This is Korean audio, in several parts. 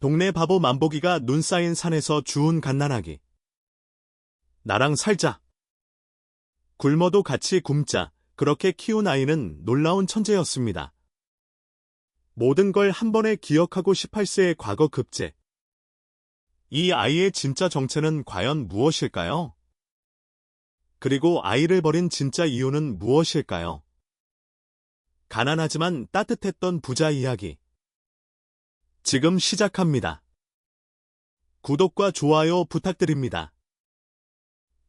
동네 바보 만보기가 눈 쌓인 산에서 주운 갓난아기. 나랑 살자. 굶어도 같이 굶자. 그렇게 키운 아이는 놀라운 천재였습니다. 모든 걸 한 번에 기억하고 18세의 과거 급제. 이 아이의 진짜 정체는 과연 무엇일까요? 그리고 아이를 버린 진짜 이유는 무엇일까요? 가난하지만 따뜻했던 부자 이야기. 지금 시작합니다. 구독과 좋아요 부탁드립니다.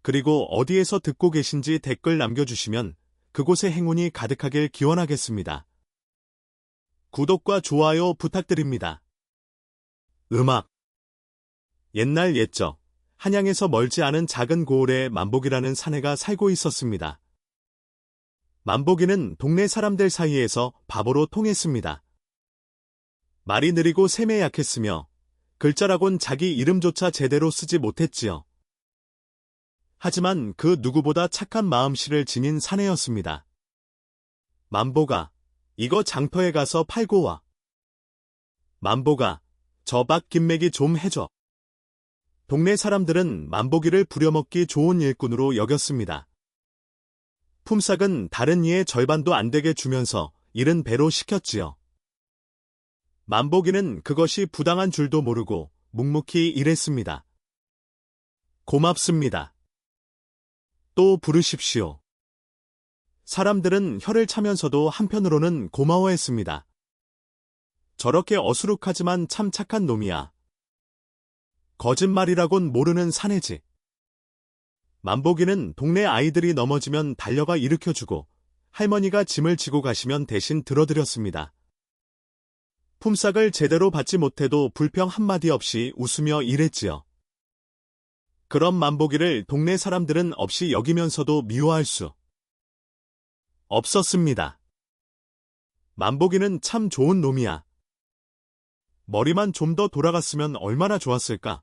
그리고 어디에서 듣고 계신지 댓글 남겨주시면 그곳에 행운이 가득하길 기원하겠습니다. 구독과 좋아요 부탁드립니다. 음악. 옛날 옛적, 한양에서 멀지 않은 작은 고을에 만보기라는 사내가 살고 있었습니다. 만보기는 동네 사람들 사이에서 바보로 통했습니다. 말이 느리고 셈에 약했으며 글자라곤 자기 이름조차 제대로 쓰지 못했지요. 하지만 그 누구보다 착한 마음씨를 지닌 사내였습니다. 만보가, 이거 장터에 가서 팔고 와. 만보가, 저 박 김매기 좀 해줘. 동네 사람들은 만보기를 부려먹기 좋은 일꾼으로 여겼습니다. 품삯은 다른 이의 절반도 안 되게 주면서 일은 배로 시켰지요. 만보기는 그것이 부당한 줄도 모르고 묵묵히 일했습니다. 고맙습니다. 또 부르십시오. 사람들은 혀를 차면서도 한편으로는 고마워했습니다. 저렇게 어수룩하지만 참 착한 놈이야. 거짓말이라곤 모르는 사내지. 만보기는 동네 아이들이 넘어지면 달려가 일으켜주고 할머니가 짐을 지고 가시면 대신 들어드렸습니다. 품삯을 제대로 받지 못해도 불평 한마디 없이 웃으며 일했지요. 그런 만보기를 동네 사람들은 없이 여기면서도 미워할 수 없었습니다. 만보기는 참 좋은 놈이야. 머리만 좀 더 돌아갔으면 얼마나 좋았을까.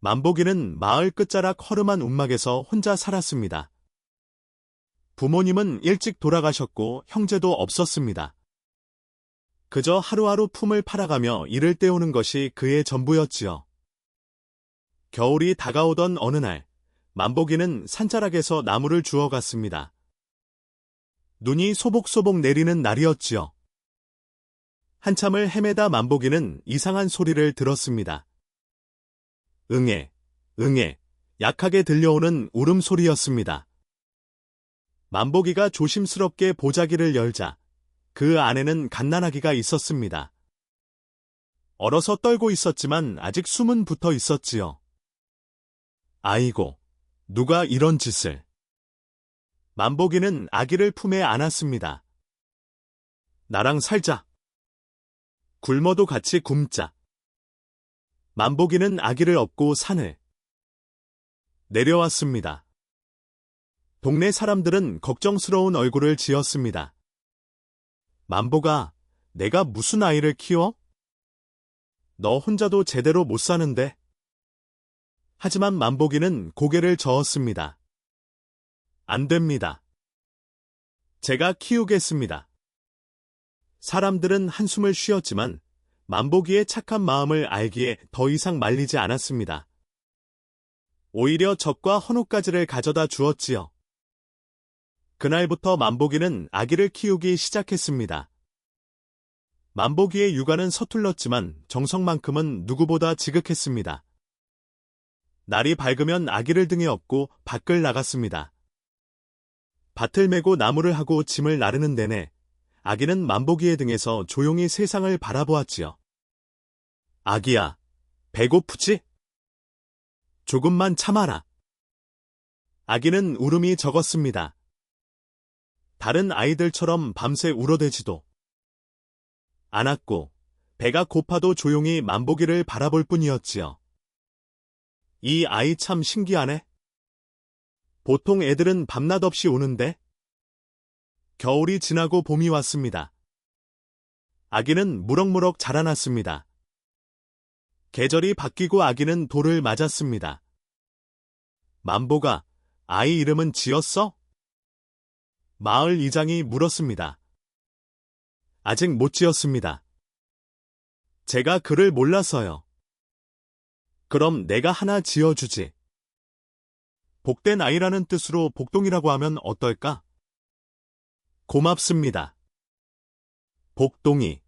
만보기는 마을 끝자락 허름한 움막에서 혼자 살았습니다. 부모님은 일찍 돌아가셨고 형제도 없었습니다. 그저 하루하루 품을 팔아가며 일을 때우는 것이 그의 전부였지요. 겨울이 다가오던 어느 날, 만보기는 산자락에서 나무를 주워갔습니다. 눈이 소복소복 내리는 날이었지요. 한참을 헤매다 만보기는 이상한 소리를 들었습니다. 응애, 응애, 약하게 들려오는 울음소리였습니다. 만보기가 조심스럽게 보자기를 열자 그 안에는 갓난아기가 있었습니다. 얼어서 떨고 있었지만 아직 숨은 붙어 있었지요. 아이고, 누가 이런 짓을. 만보기는 아기를 품에 안았습니다. 나랑 살자. 굶어도 같이 굶자. 만보기는 아기를 업고 산을 내려왔습니다. 동네 사람들은 걱정스러운 얼굴을 지었습니다. 만보가, 내가 무슨 아이를 키워? 너 혼자도 제대로 못 사는데. 하지만 만보기는 고개를 저었습니다. 안 됩니다. 제가 키우겠습니다. 사람들은 한숨을 쉬었지만 만보기의 착한 마음을 알기에 더 이상 말리지 않았습니다. 오히려 젖과 헌옷가지를 가져다 주었지요. 그날부터 만보기는 아기를 키우기 시작했습니다. 만보기의 육아는 서툴렀지만 정성만큼은 누구보다 지극했습니다. 날이 밝으면 아기를 등에 업고 밖을 나갔습니다. 밭을 메고 나무를 하고 짐을 나르는 내내 아기는 만보기의 등에서 조용히 세상을 바라보았지요. 아기야, 배고프지? 조금만 참아라. 아기는 울음이 적었습니다. 다른 아이들처럼 밤새 울어대지도 않았고 배가 고파도 조용히 만보기를 바라볼 뿐이었지요. 이 아이 참 신기하네. 보통 애들은 밤낮 없이 우는데. 겨울이 지나고 봄이 왔습니다. 아기는 무럭무럭 자라났습니다. 계절이 바뀌고 아기는 돌을 맞았습니다. 만보가, 아이 이름은 지었어? 마을 이장이 물었습니다. 아직 못 지었습니다. 제가 글을 몰라서요. 그럼 내가 하나 지어주지. 복된 아이라는 뜻으로 복동이라고 하면 어떨까? 고맙습니다. 복동이.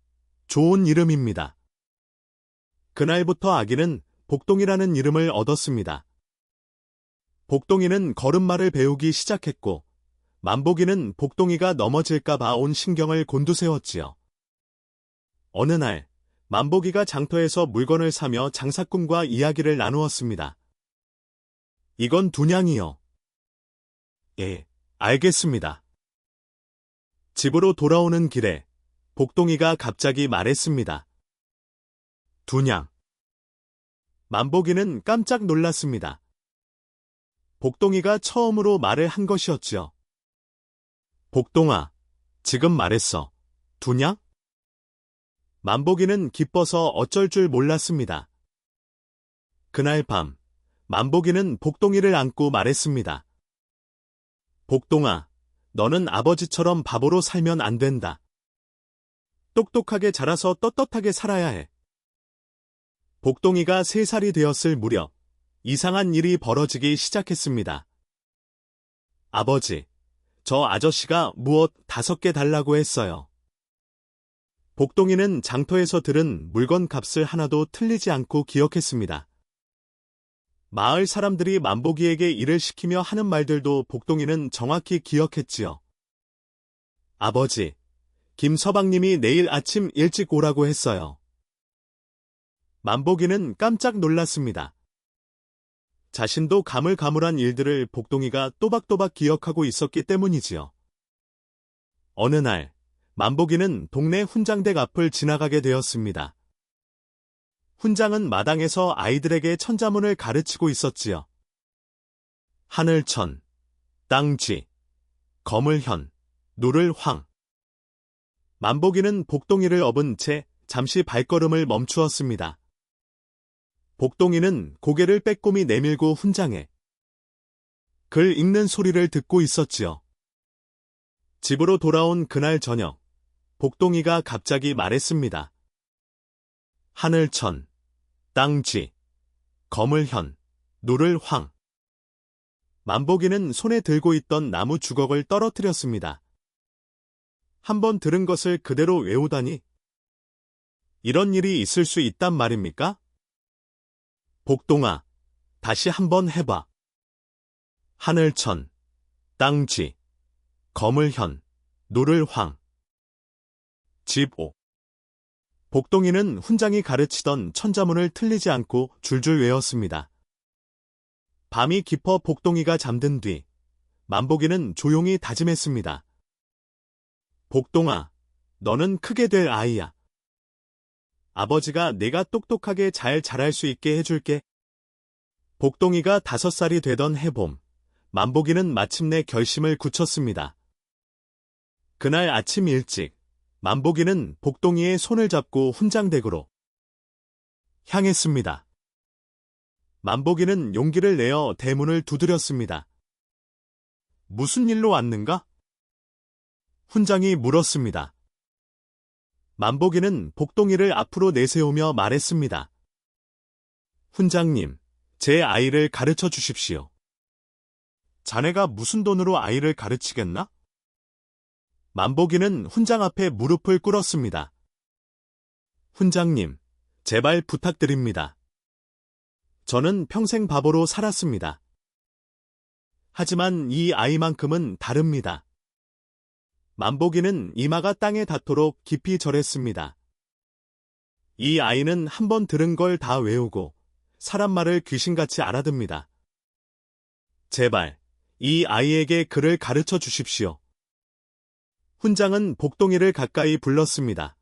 좋은 이름입니다. 그날부터 아기는 복동이라는 이름을 얻었습니다. 복동이는 걸음마를 배우기 시작했고, 만복이는 복동이가 넘어질까봐 온 신경을 곤두세웠지요. 어느 날, 만복이가 장터에서 물건을 사며 장사꾼과 이야기를 나누었습니다. 이건 두냥이요. 예, 알겠습니다. 집으로 돌아오는 길에 복동이가 갑자기 말했습니다. 두냥. 만복이는 깜짝 놀랐습니다. 복동이가 처음으로 말을 한 것이었지요. 복동아, 지금 말했어. 두냥? 만복이는 기뻐서 어쩔 줄 몰랐습니다. 그날 밤, 만복이는 복동이를 안고 말했습니다. 복동아, 너는 아버지처럼 바보로 살면 안 된다. 똑똑하게 자라서 떳떳하게 살아야 해. 복동이가 3살이 되었을 무렵, 이상한 일이 벌어지기 시작했습니다. 아버지, 저 아저씨가 무엇 5개 달라고 했어요. 복동이는 장터에서 들은 물건 값을 하나도 틀리지 않고 기억했습니다. 마을 사람들이 만복이에게 일을 시키며 하는 말들도 복동이는 정확히 기억했지요. 아버지, 김서방님이 내일 아침 일찍 오라고 했어요. 만복이는 깜짝 놀랐습니다. 자신도 가물가물한 일들을 복동이가 또박또박 기억하고 있었기 때문이지요. 어느 날, 만복이는 동네 훈장댁 앞을 지나가게 되었습니다. 훈장은 마당에서 아이들에게 천자문을 가르치고 있었지요. 하늘천, 땅쥐, 거물현, 누를황. 만복이는 복동이를 업은 채 잠시 발걸음을 멈추었습니다. 복동이는 고개를 빼꼼히 내밀고 훈장에 글 읽는 소리를 듣고 있었지요. 집으로 돌아온 그날 저녁, 복동이가 갑자기 말했습니다. 하늘천, 땅쥐, 거물현, 누를황. 만복이는 손에 들고 있던 나무 주걱을 떨어뜨렸습니다. 한번 들은 것을 그대로 외우다니? 이런 일이 있을 수 있단 말입니까? 복동아, 다시 한번 해봐. 하늘천, 땅쥐, 거물현, 누를황. 집오. 복동이는 훈장이 가르치던 천자문을 틀리지 않고 줄줄 외웠습니다. 밤이 깊어 복동이가 잠든 뒤 만복이는 조용히 다짐했습니다. 복동아, 너는 크게 될 아이야. 아버지가 내가 똑똑하게 잘 자랄 수 있게 해줄게. 복동이가 5살이 되던 해봄, 만복이는 마침내 결심을 굳혔습니다. 그날 아침 일찍, 만복이는 복동이의 손을 잡고 훈장댁으로 향했습니다. 만복이는 용기를 내어 대문을 두드렸습니다. 무슨 일로 왔는가? 훈장이 물었습니다. 만복이는 복동이를 앞으로 내세우며 말했습니다. 훈장님, 제 아이를 가르쳐 주십시오. 자네가 무슨 돈으로 아이를 가르치겠나? 만복이는 훈장 앞에 무릎을 꿇었습니다. 훈장님, 제발 부탁드립니다. 저는 평생 바보로 살았습니다. 하지만 이 아이만큼은 다릅니다. 만복이는 이마가 땅에 닿도록 깊이 절했습니다. 이 아이는 한 번 들은 걸 다 외우고 사람 말을 귀신같이 알아듣습니다. 제발 이 아이에게 글을 가르쳐 주십시오. 훈장은 복동이를 가까이 불렀습니다.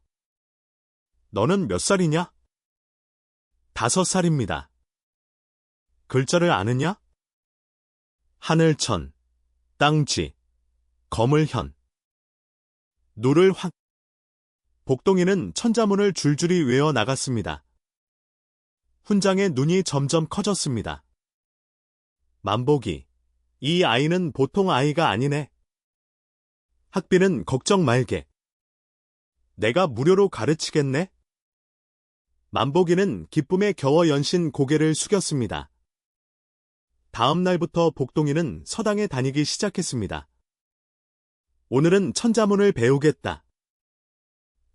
너는 몇 살이냐? 5살입니다. 글자를 아느냐? 하늘천, 땅쥐, 거물현, 누를황. 복동이는 천자문을 줄줄이 외워 나갔습니다. 훈장의 눈이 점점 커졌습니다. 만복이, 이 아이는 보통 아이가 아니네. 학비는 걱정 말게. 내가 무료로 가르치겠네? 만복이는 기쁨에 겨워 연신 고개를 숙였습니다. 다음 날부터 복동이는 서당에 다니기 시작했습니다. 오늘은 천자문을 배우겠다.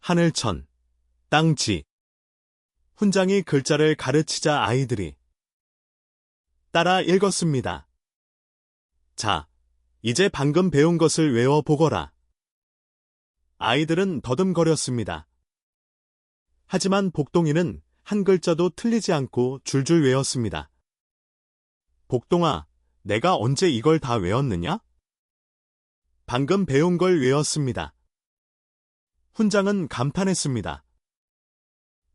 하늘천, 땅지. 훈장이 글자를 가르치자 아이들이 따라 읽었습니다. 자, 이제 방금 배운 것을 외워보거라. 아이들은 더듬거렸습니다. 하지만 복동이는 한 글자도 틀리지 않고 줄줄 외웠습니다. 복동아, 내가 언제 이걸 다 외웠느냐? 방금 배운 걸 외웠습니다. 훈장은 감탄했습니다.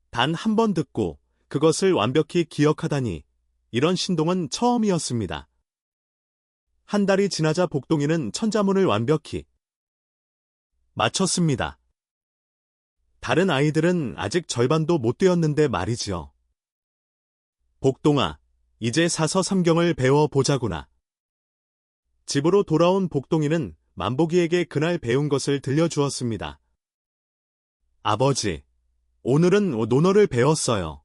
단 한 번 듣고 그것을 완벽히 기억하다니 이런 신동은 처음이었습니다. 한 달이 지나자 복동이는 천자문을 완벽히 마쳤습니다. 다른 아이들은 아직 절반도 못 되었는데 말이지요. 복동아, 이제 사서삼경을 배워보자구나. 집으로 돌아온 복동이는 만복이에게 그날 배운 것을 들려주었습니다. 아버지, 오늘은 논어를 배웠어요.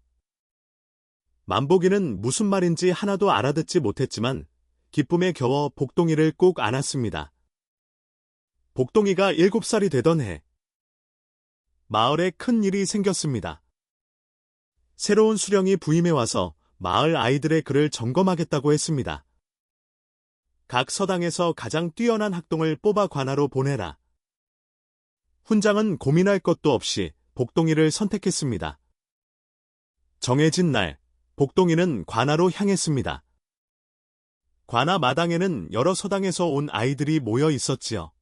만복이는 무슨 말인지 하나도 알아듣지 못했지만 기쁨에 겨워 복동이를 꼭 안았습니다. 복동이가 7살이 되던 해, 마을에 큰 일이 생겼습니다. 새로운 수령이 부임해 와서 마을 아이들의 글을 점검하겠다고 했습니다. 각 서당에서 가장 뛰어난 학동을 뽑아 관하로 보내라. 훈장은 고민할 것도 없이 복동이를 선택했습니다. 정해진 날, 복동이는 관하로 향했습니다. 관하 마당에는 여러 서당에서 온 아이들이 모여 있었지요.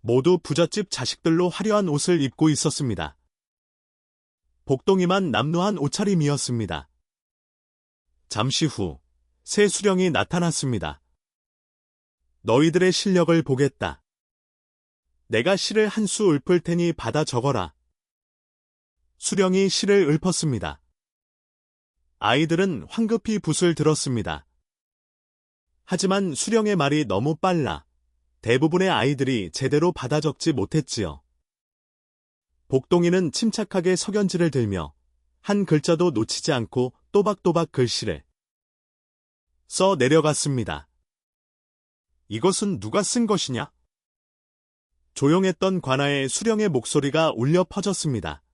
모두 부잣집 자식들로 화려한 옷을 입고 있었습니다. 복동이만 남루한 옷차림이었습니다. 잠시 후, 새 수령이 나타났습니다. 너희들의 실력을 보겠다. 내가 시를 한 수 읊을 테니 받아 적어라. 수령이 시를 읊었습니다. 아이들은 황급히 붓을 들었습니다. 하지만 수령의 말이 너무 빨라 대부분의 아이들이 제대로 받아 적지 못했지요. 복동이는 침착하게 석연지를 들며 한 글자도 놓치지 않고 또박또박 글씨를 써 내려갔습니다. 이것은 누가 쓴 것이냐? 조용했던 관아에 수령의 목소리가 울려 퍼졌습니다.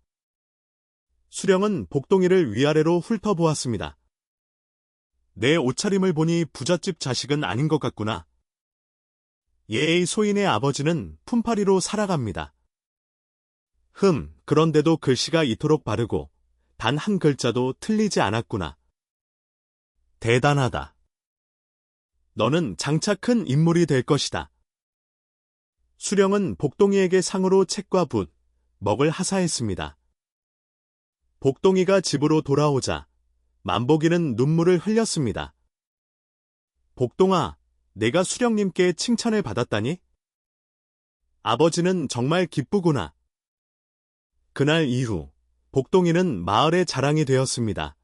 수령은 복동이를 위아래로 훑어보았습니다. 내 옷차림을 보니 부잣집 자식은 아닌 것 같구나. 예의 소인의 아버지는 품팔이로 살아갑니다. 그런데도 글씨가 이토록 바르고 단 한 글자도 틀리지 않았구나. 대단하다. 너는 장차 큰 인물이 될 것이다. 수령은 복동이에게 상으로 책과 붓, 먹을 하사했습니다. 복동이가 집으로 돌아오자 만복이는 눈물을 흘렸습니다. 복동아, 내가 수령님께 칭찬을 받았다니? 아버지는 정말 기쁘구나. 그날 이후 복동이는 마을의 자랑이 되었습니다.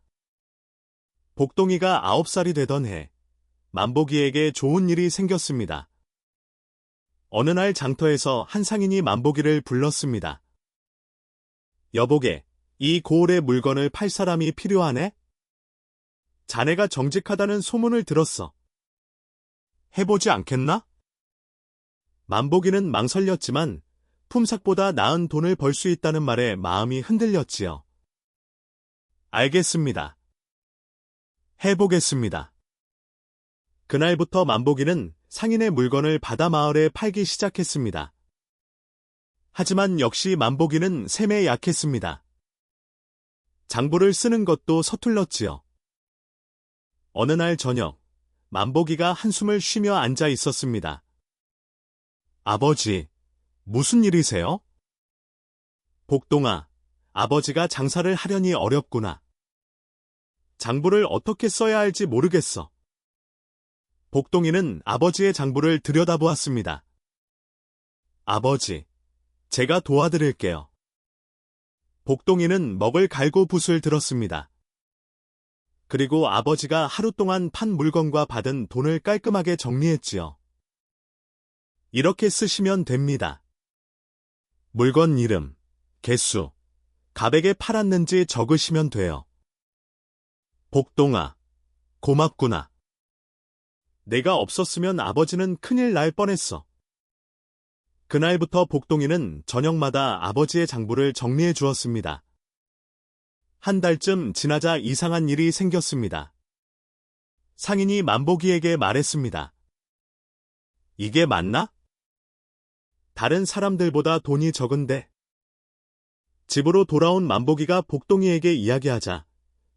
복동이가 9살이 되던 해, 만복이에게 좋은 일이 생겼습니다. 어느 날 장터에서 한 상인이 만복이를 불렀습니다. 여보게, 이 고을의 물건을 팔 사람이 필요하네? 자네가 정직하다는 소문을 들었어. 해보지 않겠나? 만복이는 망설였지만 품삯보다 나은 돈을 벌 수 있다는 말에 마음이 흔들렸지요. 알겠습니다. 해보겠습니다. 그날부터 만복이는 상인의 물건을 바다 마을에 팔기 시작했습니다. 하지만 역시 만복이는 셈에 약했습니다. 장부를 쓰는 것도 서툴렀지요. 어느 날 저녁, 만복이가 한숨을 쉬며 앉아 있었습니다. 아버지, 무슨 일이세요? 복동아, 아버지가 장사를 하려니 어렵구나. 장부를 어떻게 써야 할지 모르겠어. 복동이는 아버지의 장부를 들여다보았습니다. 아버지, 제가 도와드릴게요. 복동이는 먹을 갈고 붓을 들었습니다. 그리고 아버지가 하루 동안 판 물건과 받은 돈을 깔끔하게 정리했지요. 이렇게 쓰시면 됩니다. 물건 이름, 개수, 가백에 팔았는지 적으시면 돼요. 복동아, 고맙구나. 내가 없었으면 아버지는 큰일 날 뻔했어. 그날부터 복동이는 저녁마다 아버지의 장부를 정리해 주었습니다. 한 달쯤 지나자 이상한 일이 생겼습니다. 상인이 만복이에게 말했습니다. 이게 맞나? 다른 사람들보다 돈이 적은데. 집으로 돌아온 만복이가 복동이에게 이야기하자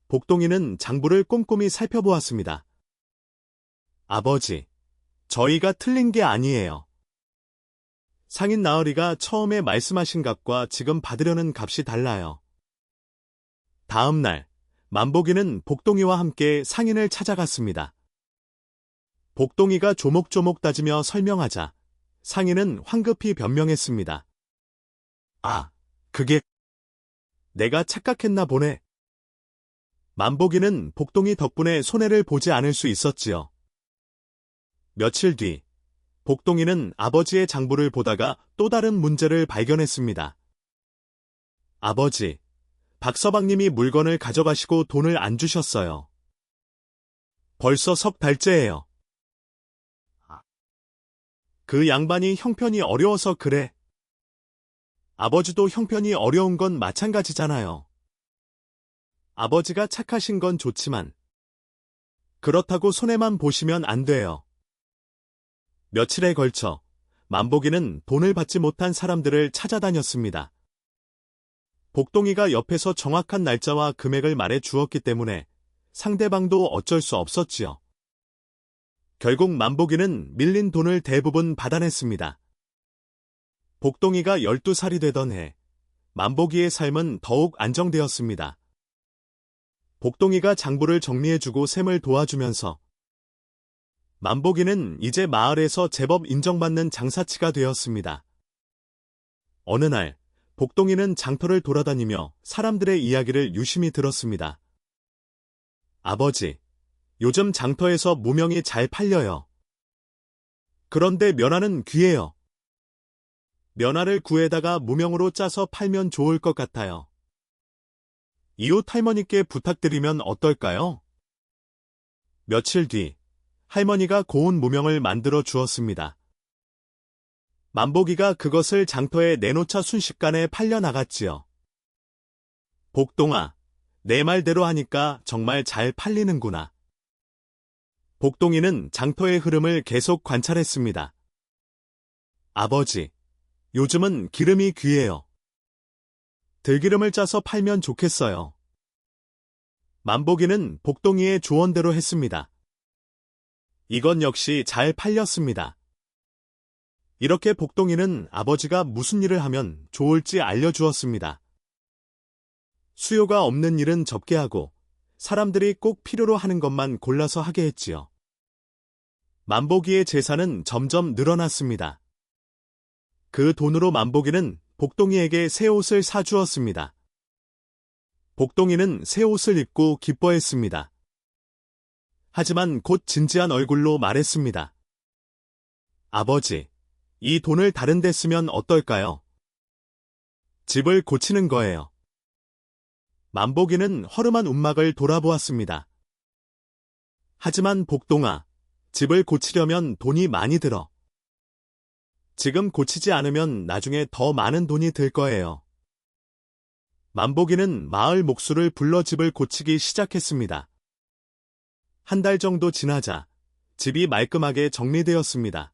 복동이는 장부를 꼼꼼히 살펴보았습니다. 아버지, 저희가 틀린 게 아니에요. 상인 나으리가 처음에 말씀하신 값과 지금 받으려는 값이 달라요. 다음 날, 만복이는 복동이와 함께 상인을 찾아갔습니다. 복동이가 조목조목 따지며 설명하자 상인은 황급히 변명했습니다. 아, 그게 내가 착각했나 보네. 만복이는 복동이 덕분에 손해를 보지 않을 수 있었지요. 며칠 뒤, 복동이는 아버지의 장부를 보다가 또 다른 문제를 발견했습니다. 아버지, 박서방님이 물건을 가져가시고 돈을 안 주셨어요. 벌써 석 달째예요. 그 양반이 형편이 어려워서 그래. 아버지도 형편이 어려운 건 마찬가지잖아요. 아버지가 착하신 건 좋지만 그렇다고 손해만 보시면 안 돼요. 며칠에 걸쳐 만복이는 돈을 받지 못한 사람들을 찾아다녔습니다. 복동이가 옆에서 정확한 날짜와 금액을 말해 주었기 때문에 상대방도 어쩔 수 없었지요. 결국 만복이는 밀린 돈을 대부분 받아냈습니다. 복동이가 12살이 되던 해, 만복이의 삶은 더욱 안정되었습니다. 복동이가 장부를 정리해주고 셈을 도와주면서 만복이는 이제 마을에서 제법 인정받는 장사치가 되었습니다. 어느 날, 복동이는 장터를 돌아다니며 사람들의 이야기를 유심히 들었습니다. 아버지, 요즘 장터에서 무명이 잘 팔려요. 그런데 면화는 귀해요. 면화를 구에다가 무명으로 짜서 팔면 좋을 것 같아요. 이웃 할머니께 부탁드리면 어떨까요? 며칠 뒤, 할머니가 고운 무명을 만들어 주었습니다. 만복이가 그것을 장터에 내놓자 순식간에 팔려나갔지요. 복동아, 내 말대로 하니까 정말 잘 팔리는구나. 복동이는 장터의 흐름을 계속 관찰했습니다. 아버지, 요즘은 기름이 귀해요. 들기름을 짜서 팔면 좋겠어요. 만복이는 복동이의 조언대로 했습니다. 이건 역시 잘 팔렸습니다. 이렇게 복동이는 아버지가 무슨 일을 하면 좋을지 알려주었습니다. 수요가 없는 일은 접게 하고 사람들이 꼭 필요로 하는 것만 골라서 하게 했지요. 만복이의 재산은 점점 늘어났습니다. 그 돈으로 만복이는 복동이에게 새 옷을 사주었습니다. 복동이는 새 옷을 입고 기뻐했습니다. 하지만 곧 진지한 얼굴로 말했습니다. 아버지, 이 돈을 다른 데 쓰면 어떨까요? 집을 고치는 거예요. 만복이는 허름한 움막을 돌아보았습니다. 하지만 복동아, 집을 고치려면 돈이 많이 들어. 지금 고치지 않으면 나중에 더 많은 돈이 들 거예요. 만복이는 마을 목수를 불러 집을 고치기 시작했습니다. 한 달 정도 지나자 집이 말끔하게 정리되었습니다.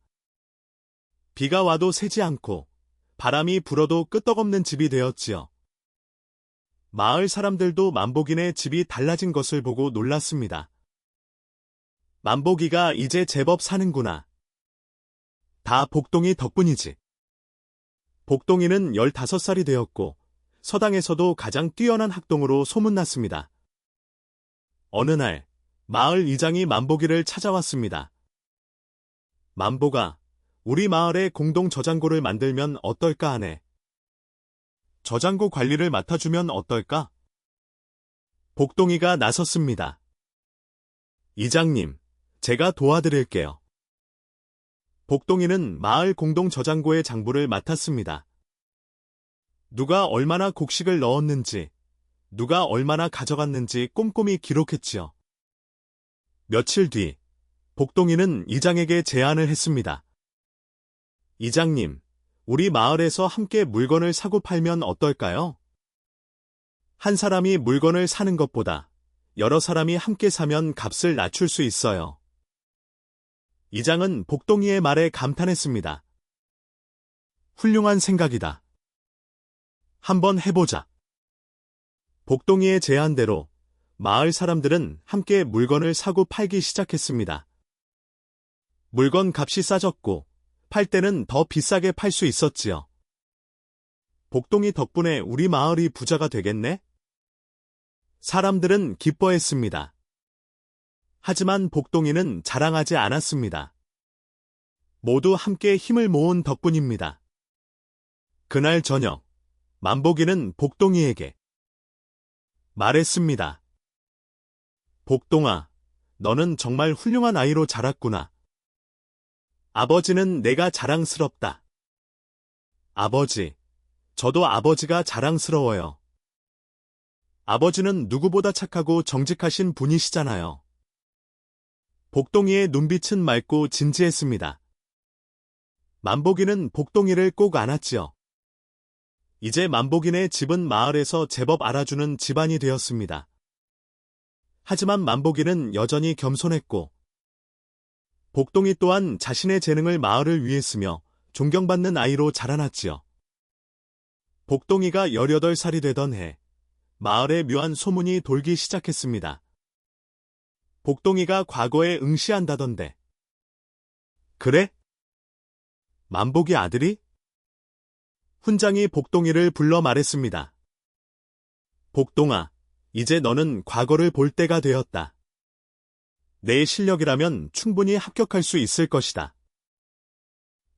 비가 와도 새지 않고 바람이 불어도 끄떡없는 집이 되었지요. 마을 사람들도 만복이네 집이 달라진 것을 보고 놀랐습니다. 만복이가 이제 제법 사는구나. 다 복동이 덕분이지. 복동이는 15살이 되었고 서당에서도 가장 뛰어난 학동으로 소문났습니다. 어느 날 마을 이장이 만복이를 찾아왔습니다. 만복아, 우리 마을에 공동 저장고를 만들면 어떨까 하네. 저장고 관리를 맡아주면 어떨까? 복동이가 나섰습니다. 이장님, 제가 도와드릴게요. 복동이는 마을 공동 저장고의 장부를 맡았습니다. 누가 얼마나 곡식을 넣었는지, 누가 얼마나 가져갔는지 꼼꼼히 기록했지요. 며칠 뒤, 복동이는 이장에게 제안을 했습니다. 이장님, 우리 마을에서 함께 물건을 사고 팔면 어떨까요? 한 사람이 물건을 사는 것보다 여러 사람이 함께 사면 값을 낮출 수 있어요. 이장은 복동이의 말에 감탄했습니다. 훌륭한 생각이다. 한번 해보자. 복동이의 제안대로 마을 사람들은 함께 물건을 사고 팔기 시작했습니다. 물건 값이 싸졌고 팔 때는 더 비싸게 팔 수 있었지요. 복동이 덕분에 우리 마을이 부자가 되겠네? 사람들은 기뻐했습니다. 하지만 복동이는 자랑하지 않았습니다. 모두 함께 힘을 모은 덕분입니다. 그날 저녁, 만복이는 복동이에게 말했습니다. 복동아, 너는 정말 훌륭한 아이로 자랐구나. 아버지는 내가 자랑스럽다. 아버지, 저도 아버지가 자랑스러워요. 아버지는 누구보다 착하고 정직하신 분이시잖아요. 복동이의 눈빛은 맑고 진지했습니다. 만복이는 복동이를 꼭 안았지요. 이제 만복이네 집은 마을에서 제법 알아주는 집안이 되었습니다. 하지만 만복이는 여전히 겸손했고 복동이 또한 자신의 재능을 마을을 위해 쓰며 존경받는 아이로 자라났지요. 복동이가 18살이 되던 해, 마을에 묘한 소문이 돌기 시작했습니다. 복동이가 과거에 응시한다던데. 그래? 만복이 아들이? 훈장이 복동이를 불러 말했습니다. 복동아, 이제 너는 과거를 볼 때가 되었다. 내 실력이라면 충분히 합격할 수 있을 것이다.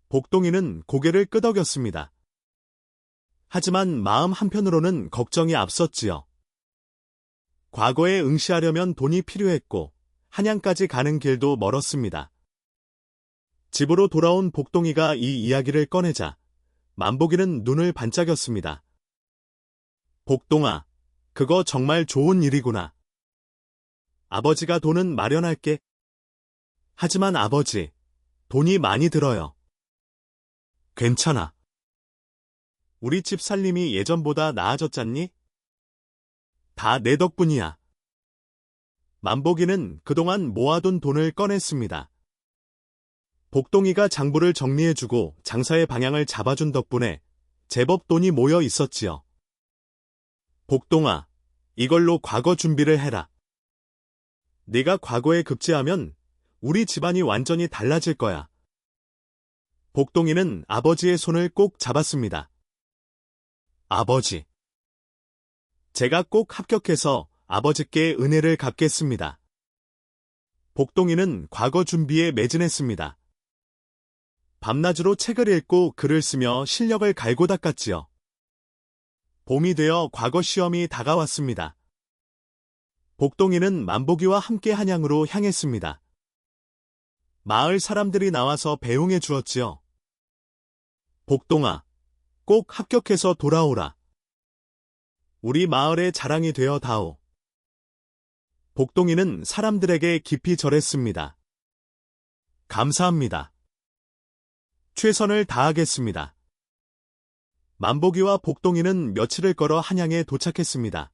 복동이는 고개를 끄덕였습니다. 하지만 마음 한편으로는 걱정이 앞섰지요. 과거에 응시하려면 돈이 필요했고 한양까지 가는 길도 멀었습니다. 집으로 돌아온 복동이가 이 이야기를 꺼내자 만복이는 눈을 반짝였습니다. 복동아, 그거 정말 좋은 일이구나. 아버지가 돈은 마련할게. 하지만 아버지, 돈이 많이 들어요. 괜찮아. 우리 집 살림이 예전보다 나아졌잖니? 다 내 덕분이야. 만복이는 그동안 모아둔 돈을 꺼냈습니다. 복동이가 장부를 정리해주고 장사의 방향을 잡아준 덕분에 제법 돈이 모여 있었지요. 복동아, 이걸로 과거 준비를 해라. 네가 과거에 급제하면 우리 집안이 완전히 달라질 거야. 복동이는 아버지의 손을 꼭 잡았습니다. 아버지, 제가 꼭 합격해서 아버지께 은혜를 갚겠습니다. 복동이는 과거 준비에 매진했습니다. 밤낮으로 책을 읽고 글을 쓰며 실력을 갈고 닦았지요. 봄이 되어 과거 시험이 다가왔습니다. 복동이는 만복이와 함께 한양으로 향했습니다. 마을 사람들이 나와서 배웅해 주었지요. 복동아, 꼭 합격해서 돌아오라. 우리 마을의 자랑이 되어 다오. 복동이는 사람들에게 깊이 절했습니다. 감사합니다. 최선을 다하겠습니다. 만복이와 복동이는 며칠을 걸어 한양에 도착했습니다.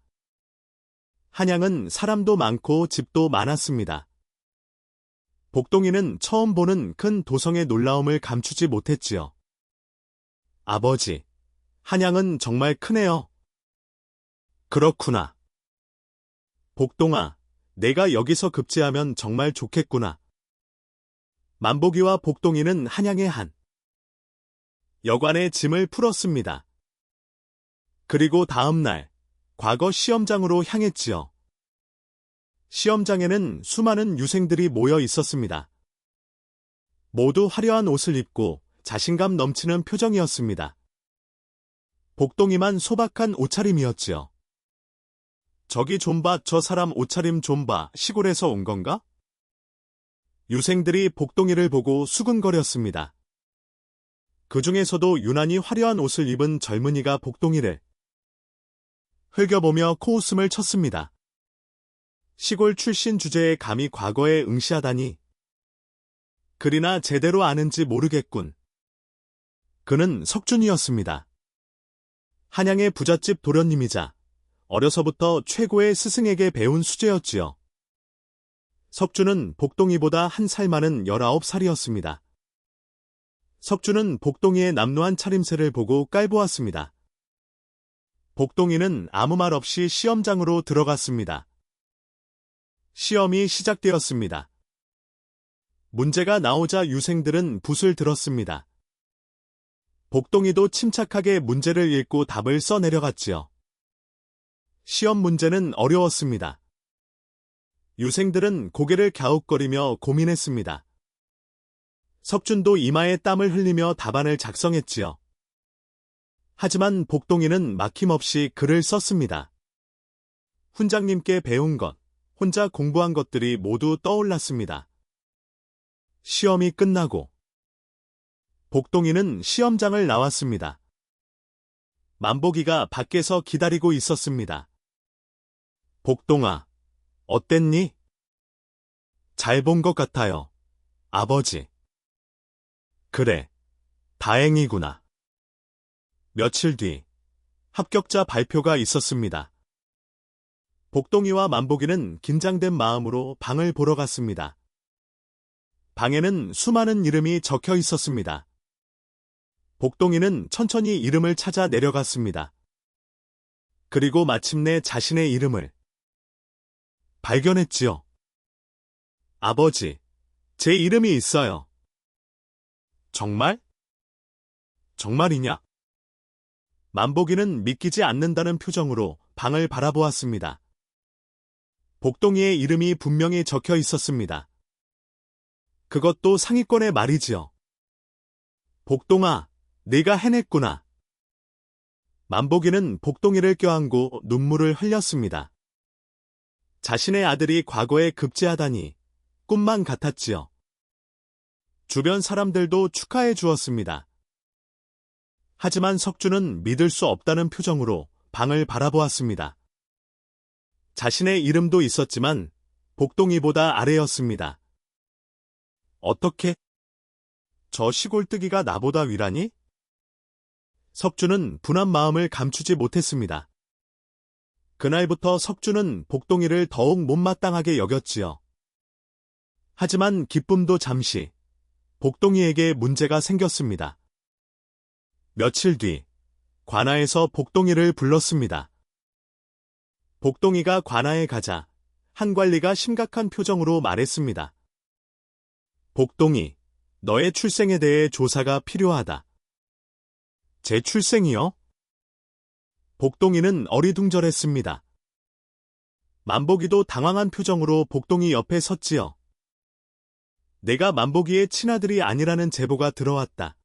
한양은 사람도 많고 집도 많았습니다. 복동이는 처음 보는 큰 도성의 놀라움을 감추지 못했지요. 아버지, 한양은 정말 크네요. 그렇구나. 복동아, 내가 여기서 급제하면 정말 좋겠구나. 만복이와 복동이는 한양의 한 여관에 짐을 풀었습니다. 그리고 다음 날, 과거 시험장으로 향했지요. 시험장에는 수많은 유생들이 모여 있었습니다. 모두 화려한 옷을 입고 자신감 넘치는 표정이었습니다. 복동이만 소박한 옷차림이었지요. 저기 좀 봐, 저 사람 옷차림 좀 봐, 시골에서 온 건가? 유생들이 복동이를 보고 수근거렸습니다. 그 중에서도 유난히 화려한 옷을 입은 젊은이가 복동이를 흘겨보며 코웃음을 쳤습니다. 시골 출신 주제에 감히 과거에 응시하다니. 그리나 제대로 아는지 모르겠군. 그는 석준이었습니다. 한양의 부잣집 도련님이자 어려서부터 최고의 스승에게 배운 수재였지요. 석준은 복동이보다 한 살 많은 19살이었습니다. 석준은 복동이의 남루한 차림새를 보고 깔보았습니다. 복동이는 아무 말 없이 시험장으로 들어갔습니다. 시험이 시작되었습니다. 문제가 나오자 유생들은 붓을 들었습니다. 복동이도 침착하게 문제를 읽고 답을 써내려갔지요. 시험 문제는 어려웠습니다. 유생들은 고개를 갸웃거리며 고민했습니다. 석준도 이마에 땀을 흘리며 답안을 작성했지요. 하지만 복동이는 막힘없이 글을 썼습니다. 훈장님께 배운 것, 혼자 공부한 것들이 모두 떠올랐습니다. 시험이 끝나고 복동이는 시험장을 나왔습니다. 만복이가 밖에서 기다리고 있었습니다. 복동아, 어땠니? 잘 본 것 같아요, 아버지. 그래, 다행이구나. 며칠 뒤 합격자 발표가 있었습니다. 복동이와 만복이는 긴장된 마음으로 방을 보러 갔습니다. 방에는 수많은 이름이 적혀 있었습니다. 복동이는 천천히 이름을 찾아 내려갔습니다. 그리고 마침내 자신의 이름을 발견했지요. 아버지, 제 이름이 있어요. 정말? 정말이냐? 만복이는 믿기지 않는다는 표정으로 방을 바라보았습니다. 복동이의 이름이 분명히 적혀 있었습니다. 그것도 상위권의 말이지요. 복동아, 네가 해냈구나. 만복이는 복동이를 껴안고 눈물을 흘렸습니다. 자신의 아들이 과거에 급제하다니 꿈만 같았지요. 주변 사람들도 축하해 주었습니다. 하지만 석준은 믿을 수 없다는 표정으로 방을 바라보았습니다. 자신의 이름도 있었지만 복동이보다 아래였습니다. 어떻게? 저 시골뜨기가 나보다 위라니? 석준은 분한 마음을 감추지 못했습니다. 그날부터 석준은 복동이를 더욱 못마땅하게 여겼지요. 하지만 기쁨도 잠시 복동이에게 문제가 생겼습니다. 며칠 뒤 관아에서 복동이를 불렀습니다. 복동이가 관아에 가자 한 관리가 심각한 표정으로 말했습니다. 복동이, 너의 출생에 대해 조사가 필요하다. 제 출생이요? 복동이는 어리둥절했습니다. 만복이도 당황한 표정으로 복동이 옆에 섰지요. 내가 만복이의 친아들이 아니라는 제보가 들어왔다.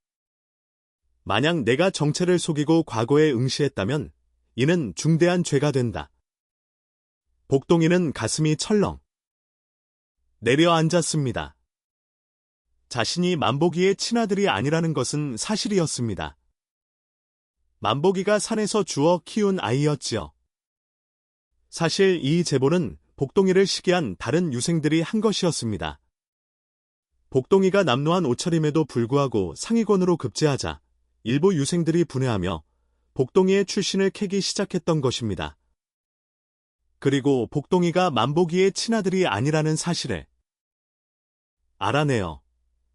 만약 내가 정체를 속이고 과거에 응시했다면 이는 중대한 죄가 된다. 복동이는 가슴이 철렁 내려앉았습니다. 자신이 만복이의 친아들이 아니라는 것은 사실이었습니다. 만복이가 산에서 주워 키운 아이였지요. 사실 이 제보는 복동이를 시기한 다른 유생들이 한 것이었습니다. 복동이가 남루한 옷차림에도 불구하고 상위권으로 급제하자 일부 유생들이 분해하며 복동이의 출신을 캐기 시작했던 것입니다. 그리고 복동이가 만복이의 친아들이 아니라는 사실을 알아내어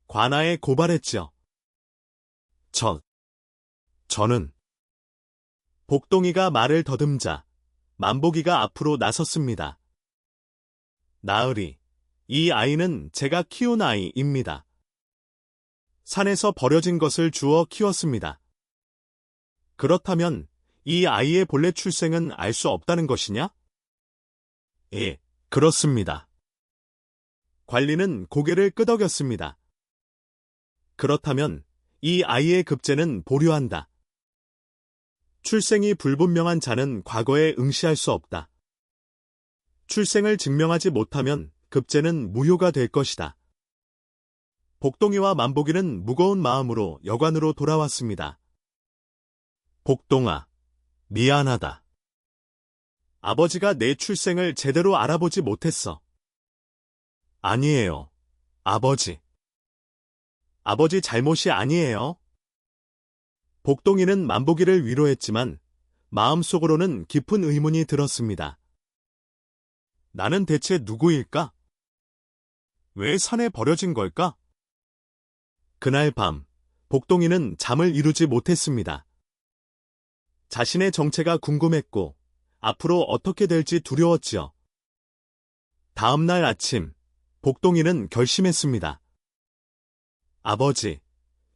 관아에 고발했죠. 저는 복동이가 말을 더듬자 만복이가 앞으로 나섰습니다. 나으리, 이 아이는 제가 키운 아이입니다. 산에서 버려진 것을 주워 키웠습니다. 그렇다면 이 아이의 본래 출생은 알 수 없다는 것이냐? 예, 그렇습니다. 관리는 고개를 끄덕였습니다. 그렇다면 이 아이의 급제는 보류한다. 출생이 불분명한 자는 과거에 응시할 수 없다. 출생을 증명하지 못하면 급제는 무효가 될 것이다. 복동이와 만복이는 무거운 마음으로 여관으로 돌아왔습니다. 복동아, 미안하다. 아버지가 내 출생을 제대로 알아보지 못했어. 아니에요, 아버지. 아버지 잘못이 아니에요. 복동이는 만복이를 위로했지만 마음속으로는 깊은 의문이 들었습니다. 나는 대체 누구일까? 왜 산에 버려진 걸까? 그날 밤, 복동이는 잠을 이루지 못했습니다. 자신의 정체가 궁금했고 앞으로 어떻게 될지 두려웠지요. 다음 날 아침, 복동이는 결심했습니다. 아버지,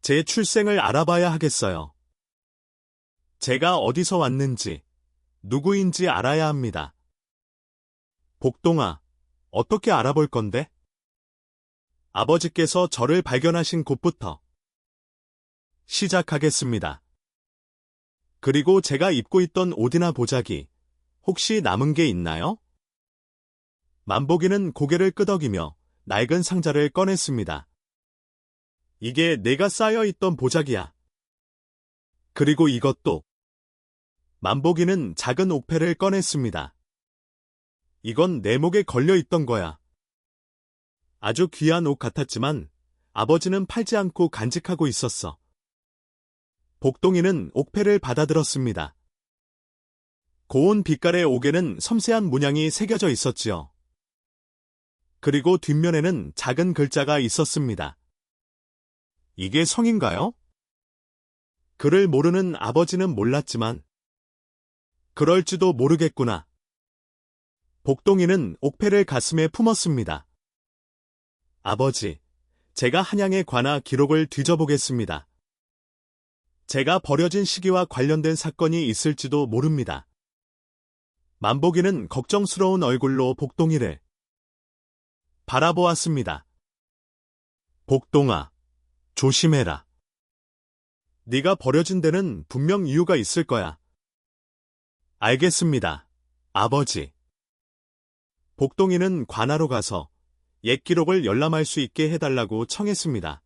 제 출생을 알아봐야 하겠어요. 제가 어디서 왔는지, 누구인지 알아야 합니다. 복동아, 어떻게 알아볼 건데? 아버지께서 저를 발견하신 곳부터 시작하겠습니다. 그리고 제가 입고 있던 옷이나 보자기, 혹시 남은 게 있나요? 만복이는 고개를 끄덕이며 낡은 상자를 꺼냈습니다. 이게 내가 쌓여있던 보자기야. 그리고 이것도. 만복이는 작은 옥패를 꺼냈습니다. 이건 내 목에 걸려있던 거야. 아주 귀한 옷 같았지만 아버지는 팔지 않고 간직하고 있었어. 복동이는 옥패를 받아들었습니다. 고운 빛깔의 옥에는 섬세한 문양이 새겨져 있었지요. 그리고 뒷면에는 작은 글자가 있었습니다. 이게 성인가요? 글을 모르는 아버지는 몰랐지만 그럴지도 모르겠구나. 복동이는 옥패를 가슴에 품었습니다. 아버지, 제가 한양에 관하 기록을 뒤져보겠습니다. 제가 버려진 시기와 관련된 사건이 있을지도 모릅니다. 만복이는 걱정스러운 얼굴로 복동이를 바라보았습니다. 복동아, 조심해라. 네가 버려진 데는 분명 이유가 있을 거야. 알겠습니다, 아버지. 복동이는 관하로 가서 옛 기록을 열람할 수 있게 해달라고 청했습니다.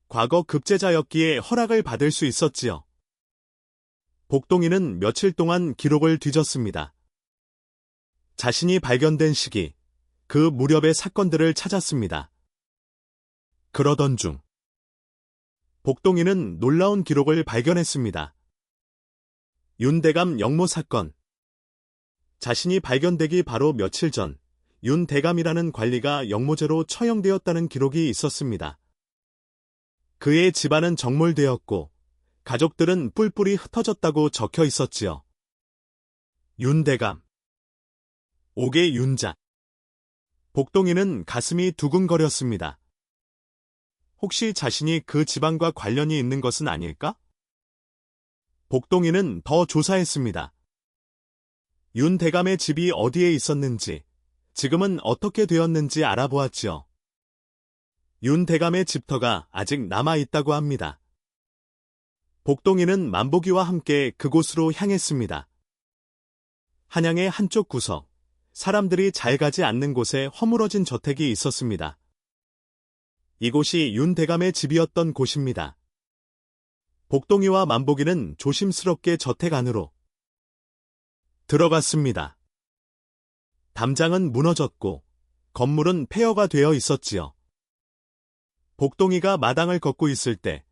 과거 급제자였기에 허락을 받을 수 있었지요. 복동이는 며칠 동안 기록을 뒤졌습니다. 자신이 발견된 시기, 그 무렵의 사건들을 찾았습니다. 그러던 중 복동이는 놀라운 기록을 발견했습니다. 윤대감 영모 사건. 자신이 발견되기 바로 며칠 전 윤대감이라는 관리가 영모죄로 처형되었다는 기록이 있었습니다. 그의 집안은 정몰되었고 가족들은 뿔뿔이 흩어졌다고 적혀 있었지요. 윤대감. 옥의 윤자. 복동이는 가슴이 두근거렸습니다. 혹시 자신이 그 집안과 관련이 있는 것은 아닐까? 복동이는 더 조사했습니다. 윤대감의 집이 어디에 있었는지, 지금은 어떻게 되었는지 알아보았지요. 윤대감의 집터가 아직 남아있다고 합니다. 복동이는 만복이와 함께 그곳으로 향했습니다. 한양의 한쪽 구석, 사람들이 잘 가지 않는 곳에 허물어진 저택이 있었습니다. 이곳이 윤대감의 집이었던 곳입니다. 복동이와 만복이는 조심스럽게 저택 안으로 들어갔습니다. 담장은 무너졌고 건물은 폐허가 되어 있었지요. 복동이가 마당을 걷고 있을 때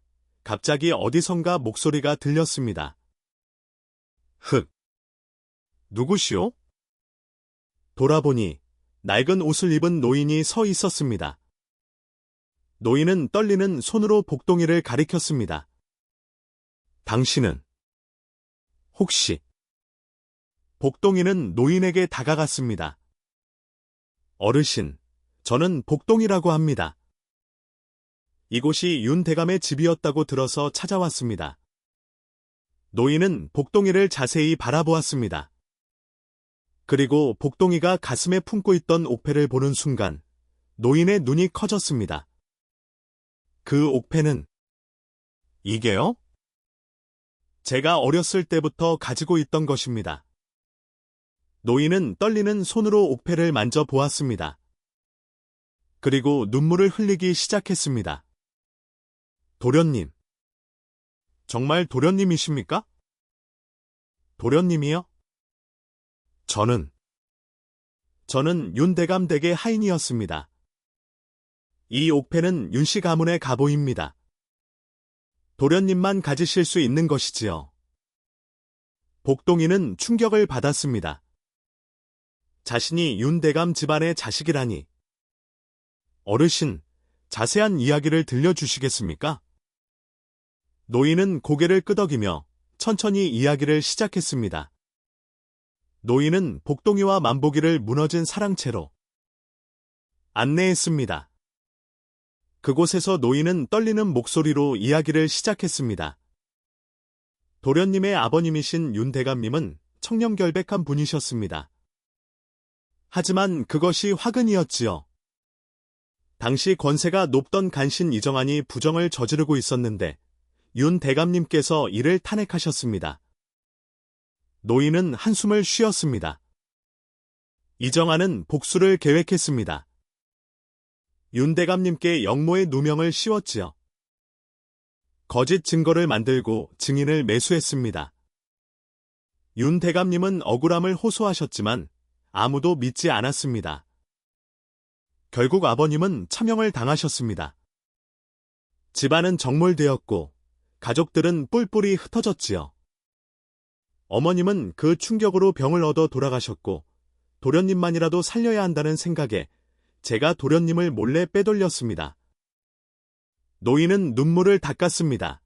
갑자기 어디선가 목소리가 들렸습니다. 흑! 누구시오? 돌아보니 낡은 옷을 입은 노인이 서 있었습니다. 노인은 떨리는 손으로 복동이를 가리켰습니다. 당신은 혹시? 복동이는 노인에게 다가갔습니다. 어르신, 저는 복동이라고 합니다. 이곳이 윤대감의 집이었다고 들어서 찾아왔습니다. 노인은 복동이를 자세히 바라보았습니다. 그리고 복동이가 가슴에 품고 있던 옥패를 보는 순간 노인의 눈이 커졌습니다. 그 옥패는 이게요? 제가 어렸을 때부터 가지고 있던 것입니다. 노인은 떨리는 손으로 옥패를 만져보았습니다. 그리고 눈물을 흘리기 시작했습니다. 도련님. 정말 도련님이십니까? 도련님이요? 저는 윤대감 댁의 하인이었습니다. 이 옥패는 윤씨 가문의 가보입니다. 도련님만 가지실 수 있는 것이지요. 복동이는 충격을 받았습니다. 자신이 윤대감 집안의 자식이라니. 어르신, 자세한 이야기를 들려주시겠습니까? 노인은 고개를 끄덕이며 천천히 이야기를 시작했습니다. 노인은 복동이와 만복이를 무너진 사랑채로 안내했습니다. 그곳에서 노인은 떨리는 목소리로 이야기를 시작했습니다. 도련님의 아버님이신 윤대감님은 청렴결백한 분이셨습니다. 하지만 그것이 화근이었지요. 당시 권세가 높던 간신 이정환이 부정을 저지르고 있었는데 윤대감님께서 이를 탄핵하셨습니다. 노인은 한숨을 쉬었습니다. 이정환은 복수를 계획했습니다. 윤대감님께 영모의 누명을 씌웠지요. 거짓 증거를 만들고 증인을 매수했습니다. 윤대감님은 억울함을 호소하셨지만 아무도 믿지 않았습니다. 결국 아버님은 참형을 당하셨습니다. 집안은 정몰되었고 가족들은 뿔뿔이 흩어졌지요. 어머님은 그 충격으로 병을 얻어 돌아가셨고 도련님만이라도 살려야 한다는 생각에 제가 도련님을 몰래 빼돌렸습니다. 노인은 눈물을 닦았습니다.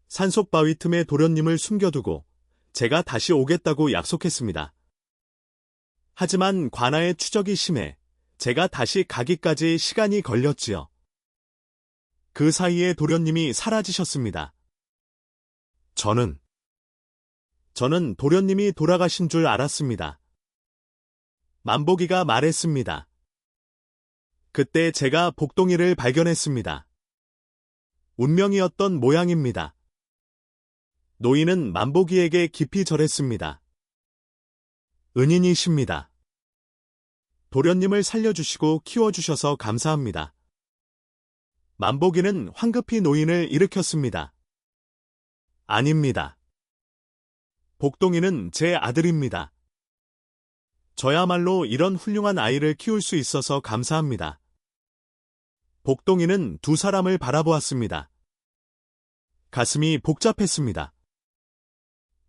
산속 바위 틈에 도련님을 숨겨두고 제가 다시 오겠다고 약속했습니다. 하지만 관아의 추적이 심해 제가 다시 가기까지 시간이 걸렸지요. 그 사이에 도련님이 사라지셨습니다. 저는 도련님이 돌아가신 줄 알았습니다. 만복이가 말했습니다. 그때 제가 복동이를 발견했습니다. 운명이었던 모양입니다. 노인은 만복이에게 깊이 절했습니다. 은인이십니다. 도련님을 살려주시고 키워주셔서 감사합니다. 만복이는 황급히 노인을 일으켰습니다. 아닙니다. 복동이는 제 아들입니다. 저야말로 이런 훌륭한 아이를 키울 수 있어서 감사합니다. 복동이는 두 사람을 바라보았습니다. 가슴이 복잡했습니다.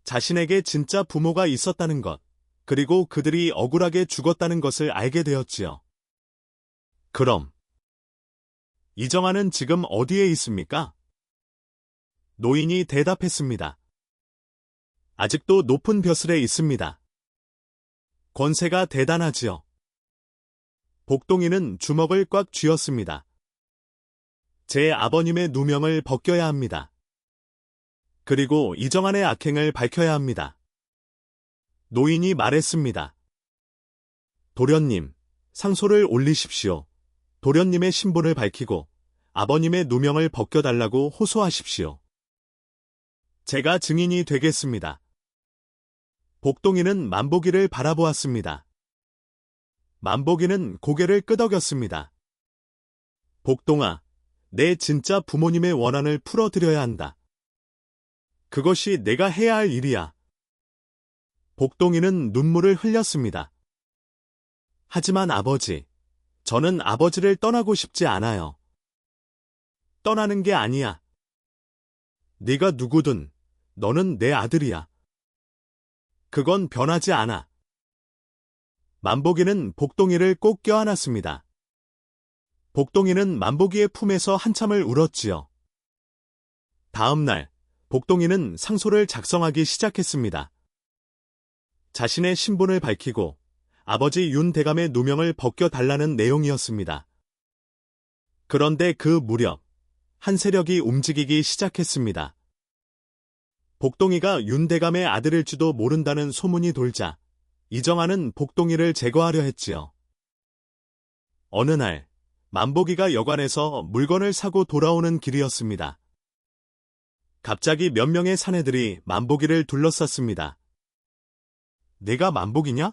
자신에게 진짜 부모가 있었다는 것, 그리고 그들이 억울하게 죽었다는 것을 알게 되었지요. 그럼 이정환은 지금 어디에 있습니까? 노인이 대답했습니다. 아직도 높은 벼슬에 있습니다. 권세가 대단하지요. 복동이는 주먹을 꽉 쥐었습니다. 제 아버님의 누명을 벗겨야 합니다. 그리고 이정환의 악행을 밝혀야 합니다. 노인이 말했습니다. 도련님, 상소를 올리십시오. 도련님의 신분을 밝히고 아버님의 누명을 벗겨달라고 호소하십시오. 제가 증인이 되겠습니다. 복동이는 만복이를 바라보았습니다. 만복이는 고개를 끄덕였습니다. 복동아, 내 진짜 부모님의 원한을 풀어드려야 한다. 그것이 내가 해야 할 일이야. 복동이는 눈물을 흘렸습니다. 하지만 아버지, 저는 아버지를 떠나고 싶지 않아요. 떠나는 게 아니야. 네가 누구든 너는 내 아들이야. 그건 변하지 않아. 만복이는 복동이를 꼭 껴안았습니다. 복동이는 만복이의 품에서 한참을 울었지요. 다음 날, 복동이는 상소를 작성하기 시작했습니다. 자신의 신분을 밝히고 아버지 윤대감의 누명을 벗겨달라는 내용이었습니다. 그런데 그 무렵, 한 세력이 움직이기 시작했습니다. 복동이가 윤대감의 아들일지도 모른다는 소문이 돌자 이정환은 복동이를 제거하려 했지요. 어느 날 만복이가 여관에서 물건을 사고 돌아오는 길이었습니다. 갑자기 몇 명의 사내들이 만복이를 둘러쌌습니다. 내가 만복이냐?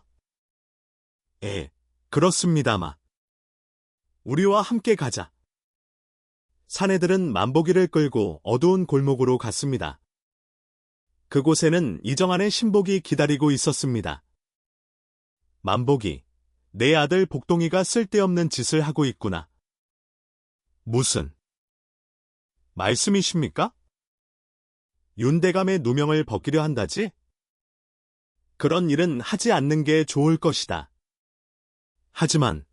그렇습니다마. 우리와 함께 가자. 사내들은 만복이를 끌고 어두운 골목으로 갔습니다. 그곳에는 이정환의 신복이 기다리고 있었습니다. 만복이, 내 아들 복동이가 쓸데없는 짓을 하고 있구나. 무슨 말씀이십니까? 윤대감의 누명을 벗기려 한다지? 그런 일은 하지 않는 게 좋을 것이다. 하지만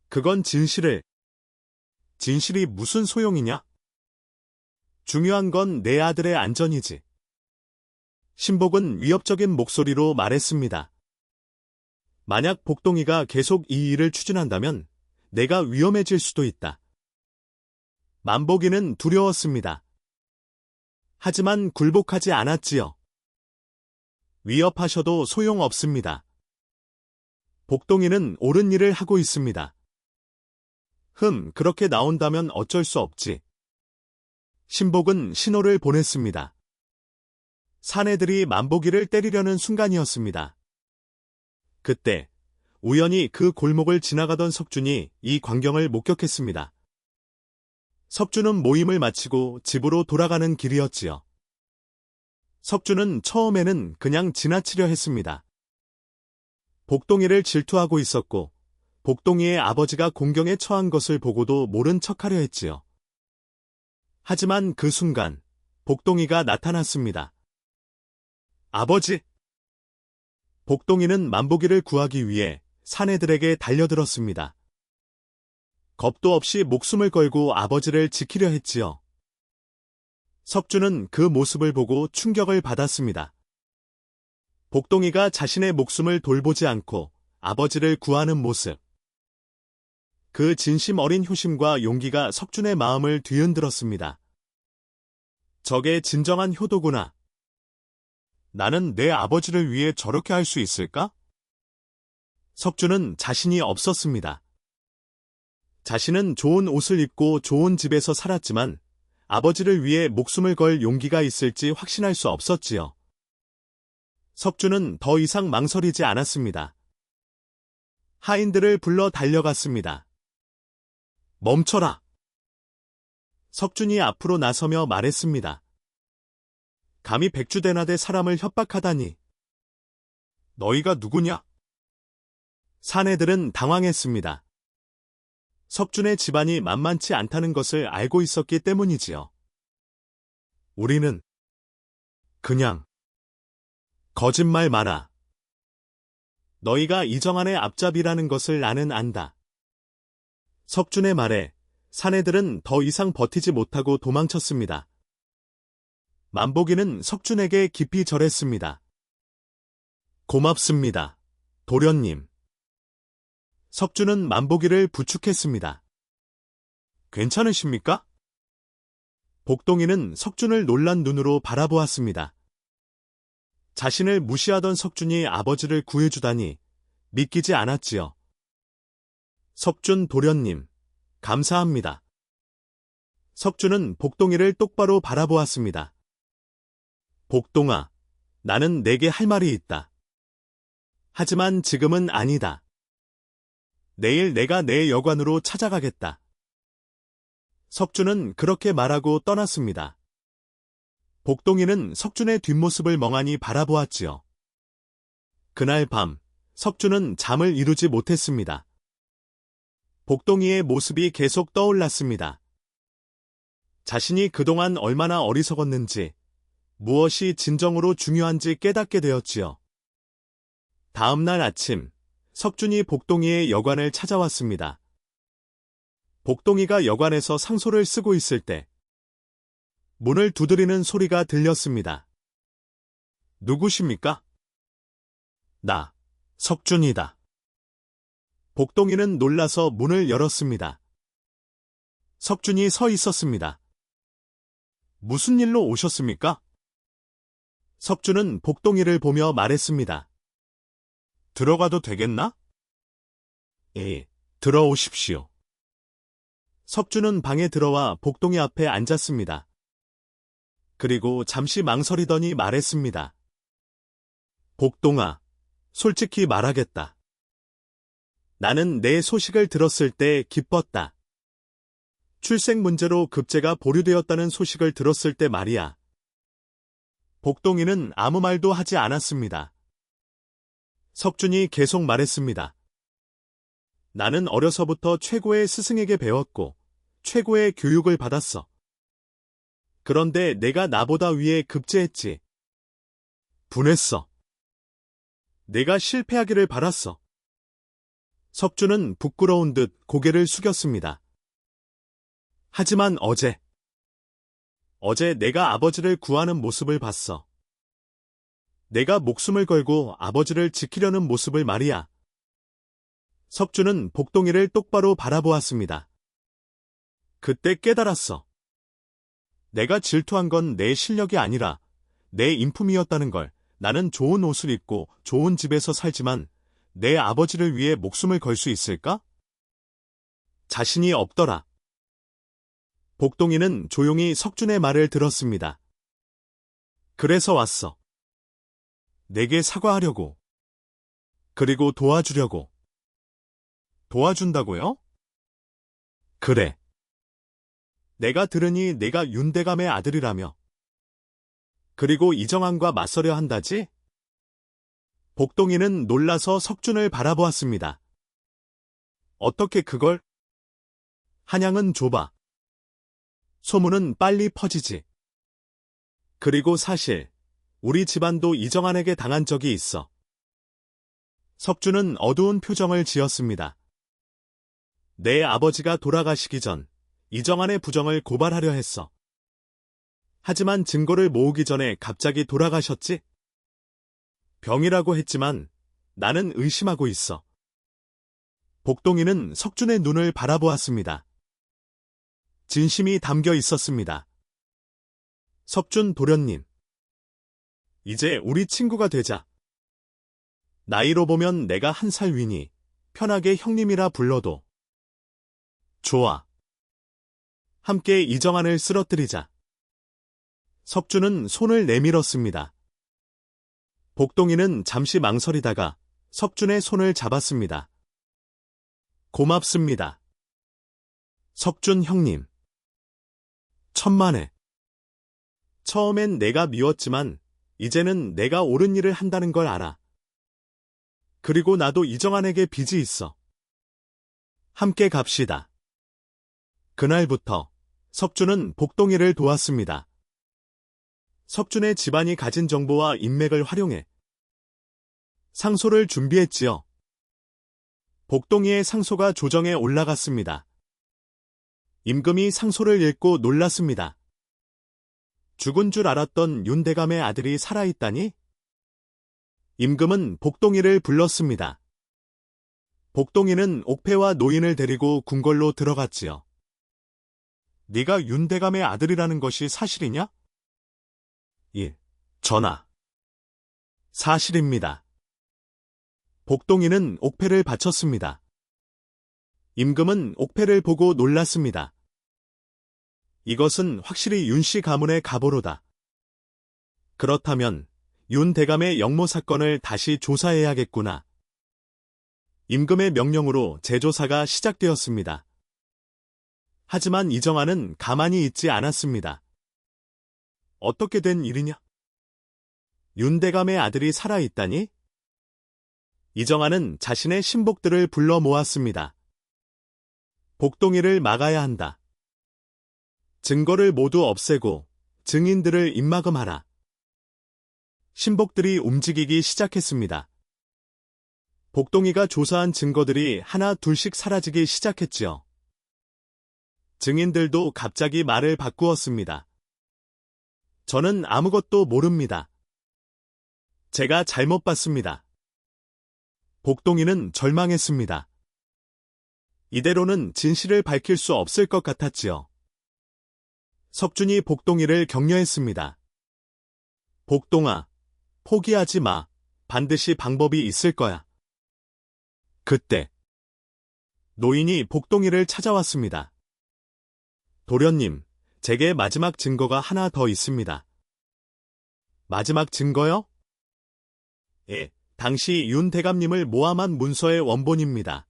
그건 진실이 무슨 소용이냐? 중요한 건 내 아들의 안전이지. 신복은 위협적인 목소리로 말했습니다. 만약 복동이가 계속 이 일을 추진한다면 내가 위험해질 수도 있다. 만복이는 두려웠습니다. 하지만 굴복하지 않았지요. 위협하셔도 소용없습니다. 복동이는 옳은 일을 하고 있습니다. 그렇게 나온다면 어쩔 수 없지. 신복은 신호를 보냈습니다. 사내들이 만복이를 때리려는 순간이었습니다. 그때 우연히 그 골목을 지나가던 석준이 이 광경을 목격했습니다. 석준은 모임을 마치고 집으로 돌아가는 길이었지요. 석준은 처음에는 그냥 지나치려 했습니다. 복동이를 질투하고 있었고 복동이의 아버지가 공경에 처한 것을 보고도 모른 척하려 했지요. 하지만 그 순간 복동이가 나타났습니다. 아버지! 복동이는 만복이를 구하기 위해 사내들에게 달려들었습니다. 겁도 없이 목숨을 걸고 아버지를 지키려 했지요. 석준은 그 모습을 보고 충격을 받았습니다. 복동이가 자신의 목숨을 돌보지 않고 아버지를 구하는 모습. 그 진심 어린 효심과 용기가 석준의 마음을 뒤흔들었습니다. 저게 진정한 효도구나. 나는 내 아버지를 위해 저렇게 할 수 있을까? 석준은 자신이 없었습니다. 자신은 좋은 옷을 입고 좋은 집에서 살았지만 아버지를 위해 목숨을 걸 용기가 있을지 확신할 수 없었지요. 석준은 더 이상 망설이지 않았습니다. 하인들을 불러 달려갔습니다. 멈춰라! 석준이 앞으로 나서며 말했습니다. 감히 백주대나대 사람을 협박하다니. 너희가 누구냐? 사내들은 당황했습니다. 석준의 집안이 만만치 않다는 것을 알고 있었기 때문이지요. 우리는 그냥 거짓말 마라. 너희가 이정환의 앞잡이라는 것을 나는 안다. 석준의 말에 사내들은 더 이상 버티지 못하고 도망쳤습니다. 만복이는 석준에게 깊이 절했습니다. 고맙습니다, 도련님. 석준은 만복이를 부축했습니다. 괜찮으십니까? 복동이는 석준을 놀란 눈으로 바라보았습니다. 자신을 무시하던 석준이 아버지를 구해주다니 믿기지 않았지요. 석준 도련님, 감사합니다. 석준은 복동이를 똑바로 바라보았습니다. 복동아, 나는 내게 할 말이 있다. 하지만 지금은 아니다. 내일 내가 내 여관으로 찾아가겠다. 석준은 그렇게 말하고 떠났습니다. 복동이는 석준의 뒷모습을 멍하니 바라보았지요. 그날 밤, 석준은 잠을 이루지 못했습니다. 복동이의 모습이 계속 떠올랐습니다. 자신이 그동안 얼마나 어리석었는지, 무엇이 진정으로 중요한지 깨닫게 되었지요. 다음 날 아침, 석준이 복동이의 여관을 찾아왔습니다. 복동이가 여관에서 상소를 쓰고 있을 때 문을 두드리는 소리가 들렸습니다. 누구십니까? 나, 석준이다. 복동이는 놀라서 문을 열었습니다. 석준이 서 있었습니다. 무슨 일로 오셨습니까? 석준은 복동이를 보며 말했습니다. 들어가도 되겠나? 예, 들어오십시오. 석준은 방에 들어와 복동이 앞에 앉았습니다. 그리고 잠시 망설이더니 말했습니다. 복동아, 솔직히 말하겠다. 나는 내 소식을 들었을 때 기뻤다. 출생 문제로 급제가 보류되었다는 소식을 들었을 때 말이야. 복동이는 아무 말도 하지 않았습니다. 석준이 계속 말했습니다. 나는 어려서부터 최고의 스승에게 배웠고 최고의 교육을 받았어. 그런데 내가 나보다 위에 급제했지. 분했어. 내가 실패하기를 바랐어. 석준은 부끄러운 듯 고개를 숙였습니다. 하지만 어제 내가 아버지를 구하는 모습을 봤어. 내가 목숨을 걸고 아버지를 지키려는 모습을 말이야. 석준은 복동이를 똑바로 바라보았습니다. 그때 깨달았어. 내가 질투한 건 내 실력이 아니라 내 인품이었다는 걸. 나는 좋은 옷을 입고 좋은 집에서 살지만 내 아버지를 위해 목숨을 걸 수 있을까? 자신이 없더라. 복동이는 조용히 석준의 말을 들었습니다. 그래서 왔어. 내게 사과하려고. 그리고 도와주려고. 도와준다고요? 그래. 내가 들으니 내가 윤대감의 아들이라며. 그리고 이정환과 맞서려 한다지? 복동이는 놀라서 석준을 바라보았습니다. 어떻게 그걸? 한양은 좁아. 소문은 빨리 퍼지지. 그리고 사실 우리 집안도 이정환에게 당한 적이 있어. 석준은 어두운 표정을 지었습니다. 내 아버지가 돌아가시기 전 이정환의 부정을 고발하려 했어. 하지만 증거를 모으기 전에 갑자기 돌아가셨지? 병이라고 했지만 나는 의심하고 있어. 복동이는 석준의 눈을 바라보았습니다. 진심이 담겨 있었습니다. 석준 도련님. 이제 우리 친구가 되자. 나이로 보면 내가 1살 위니 편하게 형님이라 불러도. 좋아. 함께 이정환을 쓰러뜨리자. 석준은 손을 내밀었습니다. 복동이는 잠시 망설이다가 석준의 손을 잡았습니다. 고맙습니다. 석준 형님. 천만에. 처음엔 내가 미웠지만 이제는 내가 옳은 일을 한다는 걸 알아. 그리고 나도 이정환에게 빚이 있어. 함께 갑시다. 그날부터 석준은 복동이를 도왔습니다. 석준의 집안이 가진 정보와 인맥을 활용해 상소를 준비했지요. 복동이의 상소가 조정에 올라갔습니다. 임금이 상소를 읽고 놀랐습니다. 죽은 줄 알았던 윤대감의 아들이 살아있다니? 임금은 복동이를 불렀습니다. 복동이는 옥패와 노인을 데리고 궁궐로 들어갔지요. 네가 윤대감의 아들이라는 것이 사실이냐? 예, 전하. 사실입니다. 복동이는 옥패를 바쳤습니다. 임금은 옥패를 보고 놀랐습니다. 이것은 확실히 윤씨 가문의 가보로다. 그렇다면 윤 대감의 영모 사건을 다시 조사해야겠구나. 임금의 명령으로 재조사가 시작되었습니다. 하지만 이정환은 가만히 있지 않았습니다. 어떻게 된 일이냐? 윤대감의 아들이 살아있다니? 이정환은 자신의 신복들을 불러 모았습니다. 복동이를 막아야 한다. 증거를 모두 없애고 증인들을 입막음하라. 신복들이 움직이기 시작했습니다. 복동이가 조사한 증거들이 하나 둘씩 사라지기 시작했지요. 증인들도 갑자기 말을 바꾸었습니다. 저는 아무것도 모릅니다. 제가 잘못 봤습니다. 복동이는 절망했습니다. 이대로는 진실을 밝힐 수 없을 것 같았지요. 석준이 복동이를 격려했습니다. 복동아, 포기하지 마. 반드시 방법이 있을 거야. 그때 노인이 복동이를 찾아왔습니다. 도련님, 제게 마지막 증거가 하나 더 있습니다. 마지막 증거요? 예, 당시 윤 대감님을 모함한 문서의 원본입니다.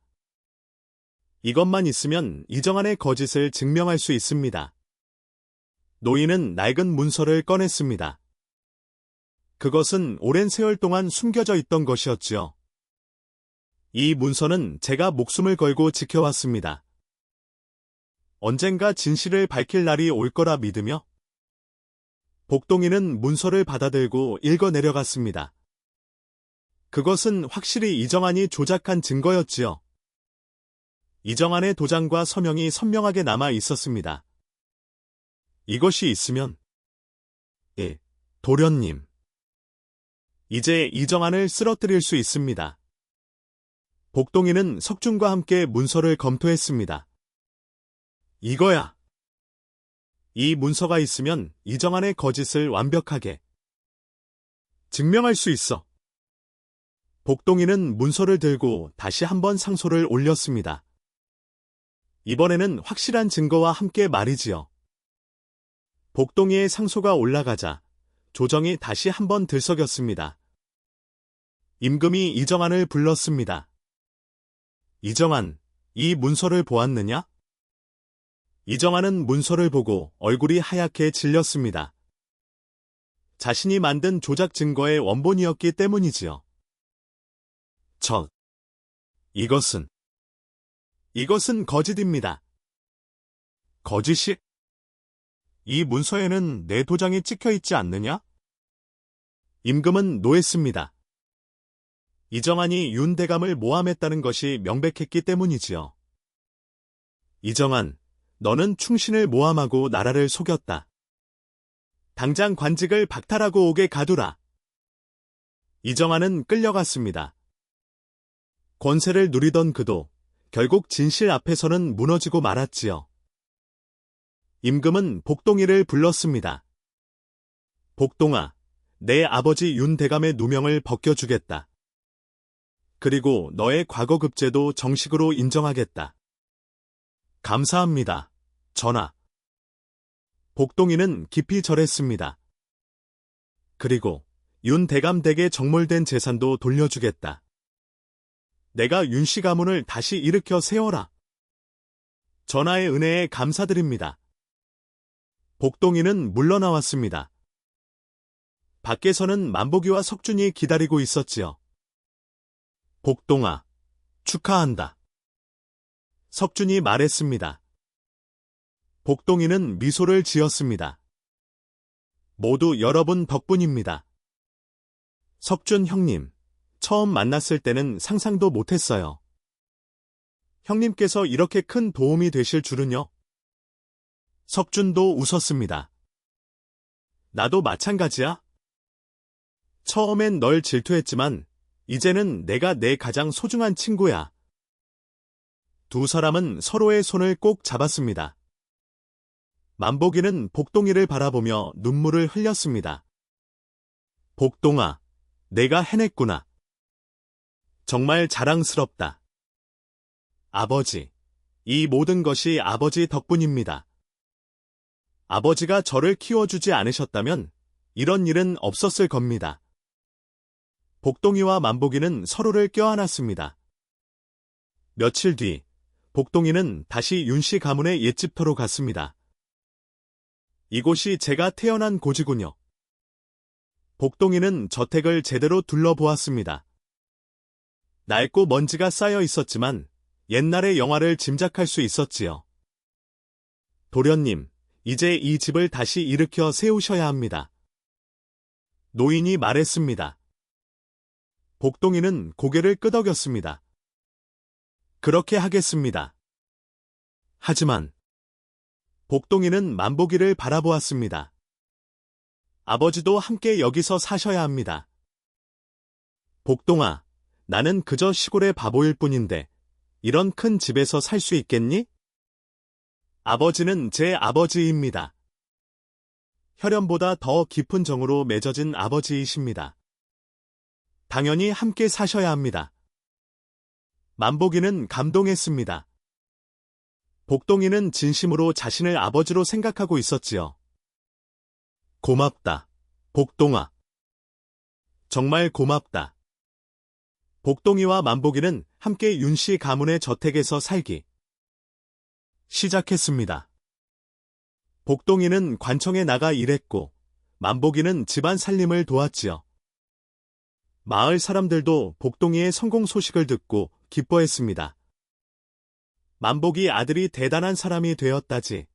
이것만 있으면 이정환의 거짓을 증명할 수 있습니다. 노인은 낡은 문서를 꺼냈습니다. 그것은 오랜 세월 동안 숨겨져 있던 것이었지요. 이 문서는 제가 목숨을 걸고 지켜왔습니다. 언젠가 진실을 밝힐 날이 올 거라 믿으며 복동이는 문서를 받아들고 읽어 내려갔습니다. 그것은 확실히 이정환이 조작한 증거였지요. 이정환의 도장과 서명이 선명하게 남아 있었습니다. 이것이 있으면 도련님. 이제 이정환을 쓰러뜨릴 수 있습니다. 복동이는 석준과 함께 문서를 검토했습니다. 이거야. 이 문서가 있으면 이정환의 거짓을 완벽하게 증명할 수 있어. 복동이는 문서를 들고 다시 한번 상소를 올렸습니다. 이번에는 확실한 증거와 함께 말이지요. 복동이의 상소가 올라가자 조정이 다시 한번 들썩였습니다. 임금이 이정환을 불렀습니다. 이정환, 이 문서를 보았느냐? 이정환은 문서를 보고 얼굴이 하얗게 질렸습니다. 자신이 만든 조작 증거의 원본이었기 때문이지요. 이것은 거짓입니다. 거짓이? 이 문서에는 내 도장이 찍혀 있지 않느냐? 임금은 노했습니다. 이정환이 윤대감을 모함했다는 것이 명백했기 때문이지요. 이정환, 너는 충신을 모함하고 나라를 속였다. 당장 관직을 박탈하고 오게 가두라. 이정환은 끌려갔습니다. 권세를 누리던 그도 결국 진실 앞에서는 무너지고 말았지요. 임금은 복동이를 불렀습니다. 복동아, 내 아버지 윤대감의 누명을 벗겨주겠다. 그리고 너의 과거 급제도 정식으로 인정하겠다. 감사합니다, 전하. 복동이는 깊이 절했습니다. 그리고 윤대감 댁에 정몰된 재산도 돌려주겠다. 내가 윤씨 가문을 다시 일으켜 세워라. 전하의 은혜에 감사드립니다. 복동이는 물러나왔습니다. 밖에서는 만복이와 석준이 기다리고 있었지요. 복동아, 축하한다. 석준이 말했습니다. 복동이는 미소를 지었습니다. 모두 여러분 덕분입니다. 석준 형님, 처음 만났을 때는 상상도 못했어요. 형님께서 이렇게 큰 도움이 되실 줄은요. 석준도 웃었습니다. 나도 마찬가지야. 처음엔 널 질투했지만 이제는 내가 내 가장 소중한 친구야. 두 사람은 서로의 손을 꼭 잡았습니다. 만복이는 복동이를 바라보며 눈물을 흘렸습니다. 복동아, 내가 해냈구나. 정말 자랑스럽다. 아버지, 이 모든 것이 아버지 덕분입니다. 아버지가 저를 키워주지 않으셨다면 이런 일은 없었을 겁니다. 복동이와 만복이는 서로를 껴안았습니다. 며칠 뒤, 복동이는 다시 윤씨 가문의 옛집터로 갔습니다. 이곳이 제가 태어난 곳이군요. 복동이는 저택을 제대로 둘러보았습니다. 낡고 먼지가 쌓여 있었지만 옛날의 영화를 짐작할 수 있었지요. 도련님, 이제 이 집을 다시 일으켜 세우셔야 합니다. 노인이 말했습니다. 복동이는 고개를 끄덕였습니다. 그렇게 하겠습니다. 하지만 복동이는 만복이를 바라보았습니다. 아버지도 함께 여기서 사셔야 합니다. 복동아, 나는 그저 시골의 바보일 뿐인데 이런 큰 집에서 살 수 있겠니? 아버지는 제 아버지입니다. 혈연보다 더 깊은 정으로 맺어진 아버지이십니다. 당연히 함께 사셔야 합니다. 만복이는 감동했습니다. 복동이는 진심으로 자신을 아버지로 생각하고 있었지요. 고맙다, 복동아. 정말 고맙다. 복동이와 만복이는 함께 윤씨 가문의 저택에서 살기 시작했습니다. 복동이는 관청에 나가 일했고 만복이는 집안 살림을 도왔지요. 마을 사람들도 복동이의 성공 소식을 듣고 기뻐했습니다. 만복이 아들이 대단한 사람이 되었다지.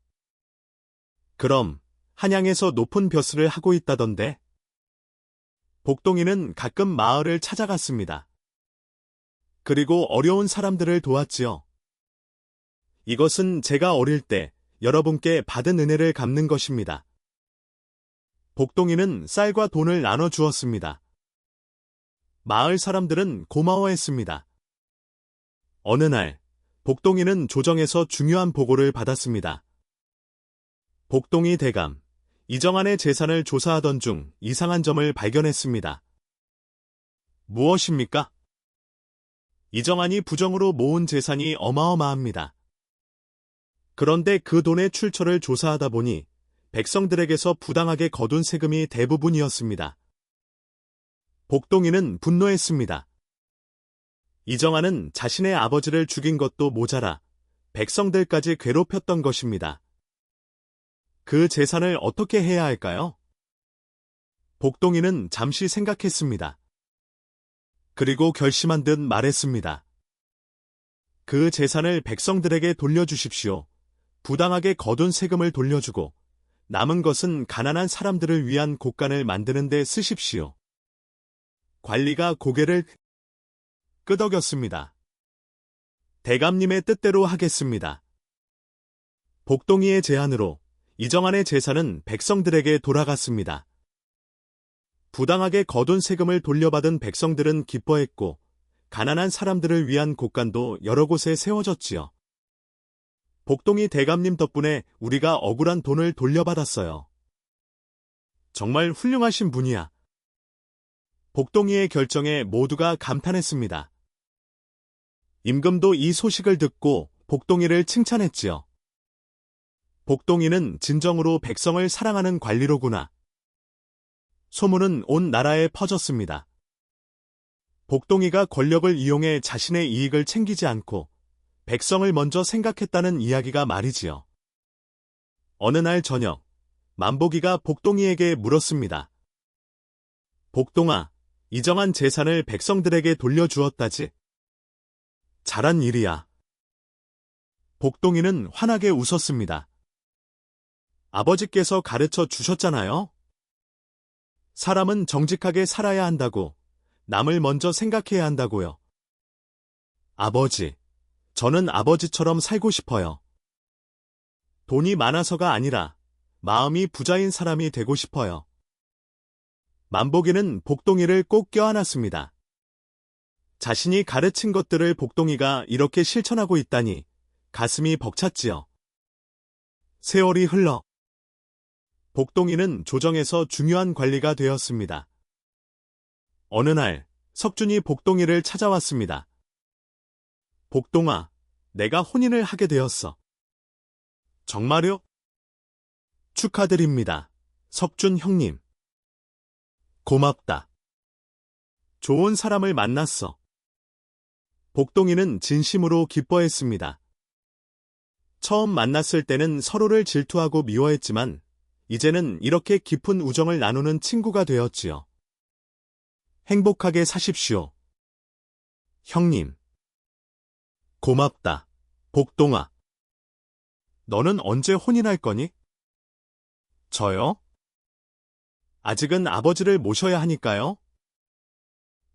그럼 한양에서 높은 벼슬을 하고 있다던데. 복동이는 가끔 마을을 찾아갔습니다. 그리고 어려운 사람들을 도왔지요. 이것은 제가 어릴 때 여러분께 받은 은혜를 갚는 것입니다. 복동이는 쌀과 돈을 나눠 주었습니다. 마을 사람들은 고마워했습니다. 어느 날, 복동이는 조정에서 중요한 보고를 받았습니다. 복동이 대감, 이정환의 재산을 조사하던 중 이상한 점을 발견했습니다. 무엇입니까? 이정환이 부정으로 모은 재산이 어마어마합니다. 그런데 그 돈의 출처를 조사하다 보니 백성들에게서 부당하게 거둔 세금이 대부분이었습니다. 복동이는 분노했습니다. 이정환은 자신의 아버지를 죽인 것도 모자라 백성들까지 괴롭혔던 것입니다. 그 재산을 어떻게 해야 할까요? 복동이는 잠시 생각했습니다. 그리고 결심한 듯 말했습니다. 그 재산을 백성들에게 돌려주십시오. 부당하게 거둔 세금을 돌려주고 남은 것은 가난한 사람들을 위한 곳간을 만드는 데 쓰십시오. 관리가 고개를 끄덕였습니다. 대감님의 뜻대로 하겠습니다. 복동이의 제안으로 이정환의 재산은 백성들에게 돌아갔습니다. 부당하게 거둔 세금을 돌려받은 백성들은 기뻐했고 가난한 사람들을 위한 곳간도 여러 곳에 세워졌지요. 복동이 대감님 덕분에 우리가 억울한 돈을 돌려받았어요. 정말 훌륭하신 분이야. 복동이의 결정에 모두가 감탄했습니다. 임금도 이 소식을 듣고 복동이를 칭찬했지요. 복동이는 진정으로 백성을 사랑하는 관리로구나. 소문은 온 나라에 퍼졌습니다. 복동이가 권력을 이용해 자신의 이익을 챙기지 않고 백성을 먼저 생각했다는 이야기가 말이지요. 어느 날 저녁, 만복이가 복동이에게 물었습니다. 복동아, 이정환 재산을 백성들에게 돌려주었다지. 잘한 일이야. 복동이는 환하게 웃었습니다. 아버지께서 가르쳐 주셨잖아요. 사람은 정직하게 살아야 한다고, 남을 먼저 생각해야 한다고요. 아버지, 저는 아버지처럼 살고 싶어요. 돈이 많아서가 아니라 마음이 부자인 사람이 되고 싶어요. 만복이는 복동이를 꼭 껴안았습니다. 자신이 가르친 것들을 복동이가 이렇게 실천하고 있다니 가슴이 벅찼지요. 세월이 흘러 복동이는 조정에서 중요한 관리가 되었습니다. 어느 날 석준이 복동이를 찾아왔습니다. 복동아, 내가 혼인을 하게 되었어. 정말요? 축하드립니다. 석준 형님. 고맙다. 좋은 사람을 만났어. 복동이는 진심으로 기뻐했습니다. 처음 만났을 때는 서로를 질투하고 미워했지만 이제는 이렇게 깊은 우정을 나누는 친구가 되었지요. 행복하게 사십시오. 형님. 고맙다. 복동아. 너는 언제 혼인할 거니? 저요? 아직은 아버지를 모셔야 하니까요.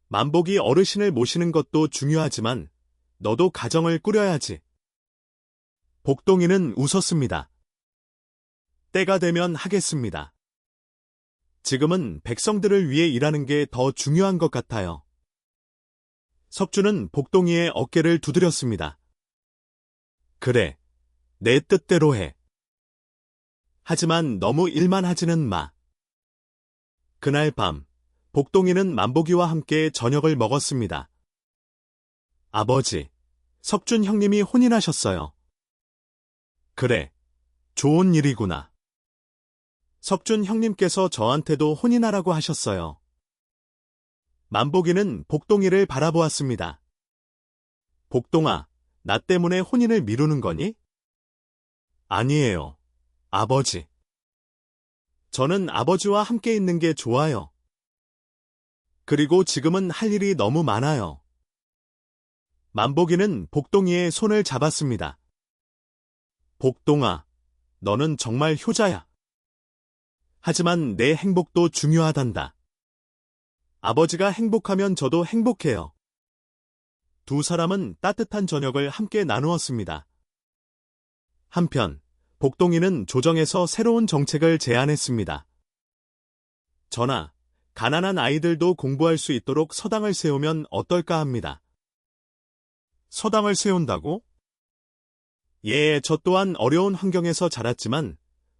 만복이 어르신을 모시는 것도 중요하지만 너도 가정을 꾸려야지. 복동이는 웃었습니다. 때가 되면 하겠습니다. 지금은 백성들을 위해 일하는 게 더 중요한 것 같아요. 석준은 복동이의 어깨를 두드렸습니다. 그래, 내 뜻대로 해. 하지만 너무 일만 하지는 마. 그날 밤, 복동이는 만복이와 함께 저녁을 먹었습니다. 아버지, 석준 형님이 혼인하셨어요. 그래, 좋은 일이구나. 석준 형님께서 저한테도 혼인하라고 하셨어요. 만복이는 복동이를 바라보았습니다. 복동아, 나 때문에 혼인을 미루는 거니? 아니에요, 아버지. 저는 아버지와 함께 있는 게 좋아요. 그리고 지금은 할 일이 너무 많아요. 만복이는 복동이의 손을 잡았습니다. 복동아, 너는 정말 효자야. 하지만 내 행복도 중요하단다. 아버지가 행복하면 저도 행복해요. 두 사람은 따뜻한 저녁을 함께 나누었습니다. 한편, 복동이는 조정에서 새로운 정책을 제안했습니다. 전하, 가난한 아이들도 공부할 수 있도록 서당을 세우면 어떨까 합니다. 서당을 세운다고? 예, 저 또한 어려운 환경에서 자랐지만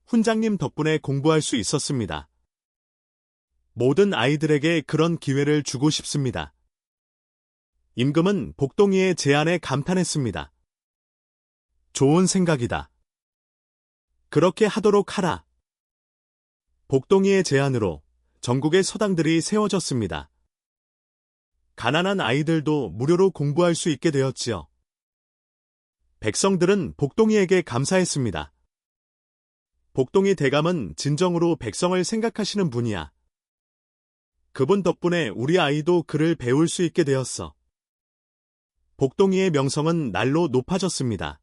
훈장님 덕분에 공부할 수 있었습니다. 모든 아이들에게 그런 기회를 주고 싶습니다. 임금은 복동이의 제안에 감탄했습니다. 좋은 생각이다. 그렇게 하도록 하라. 복동이의 제안으로 전국의 서당들이 세워졌습니다. 가난한 아이들도 무료로 공부할 수 있게 되었지요. 백성들은 복동이에게 감사했습니다. 복동이 대감은 진정으로 백성을 생각하시는 분이야. 그분 덕분에 우리 아이도 글을 배울 수 있게 되었어. 복동이의 명성은 날로 높아졌습니다.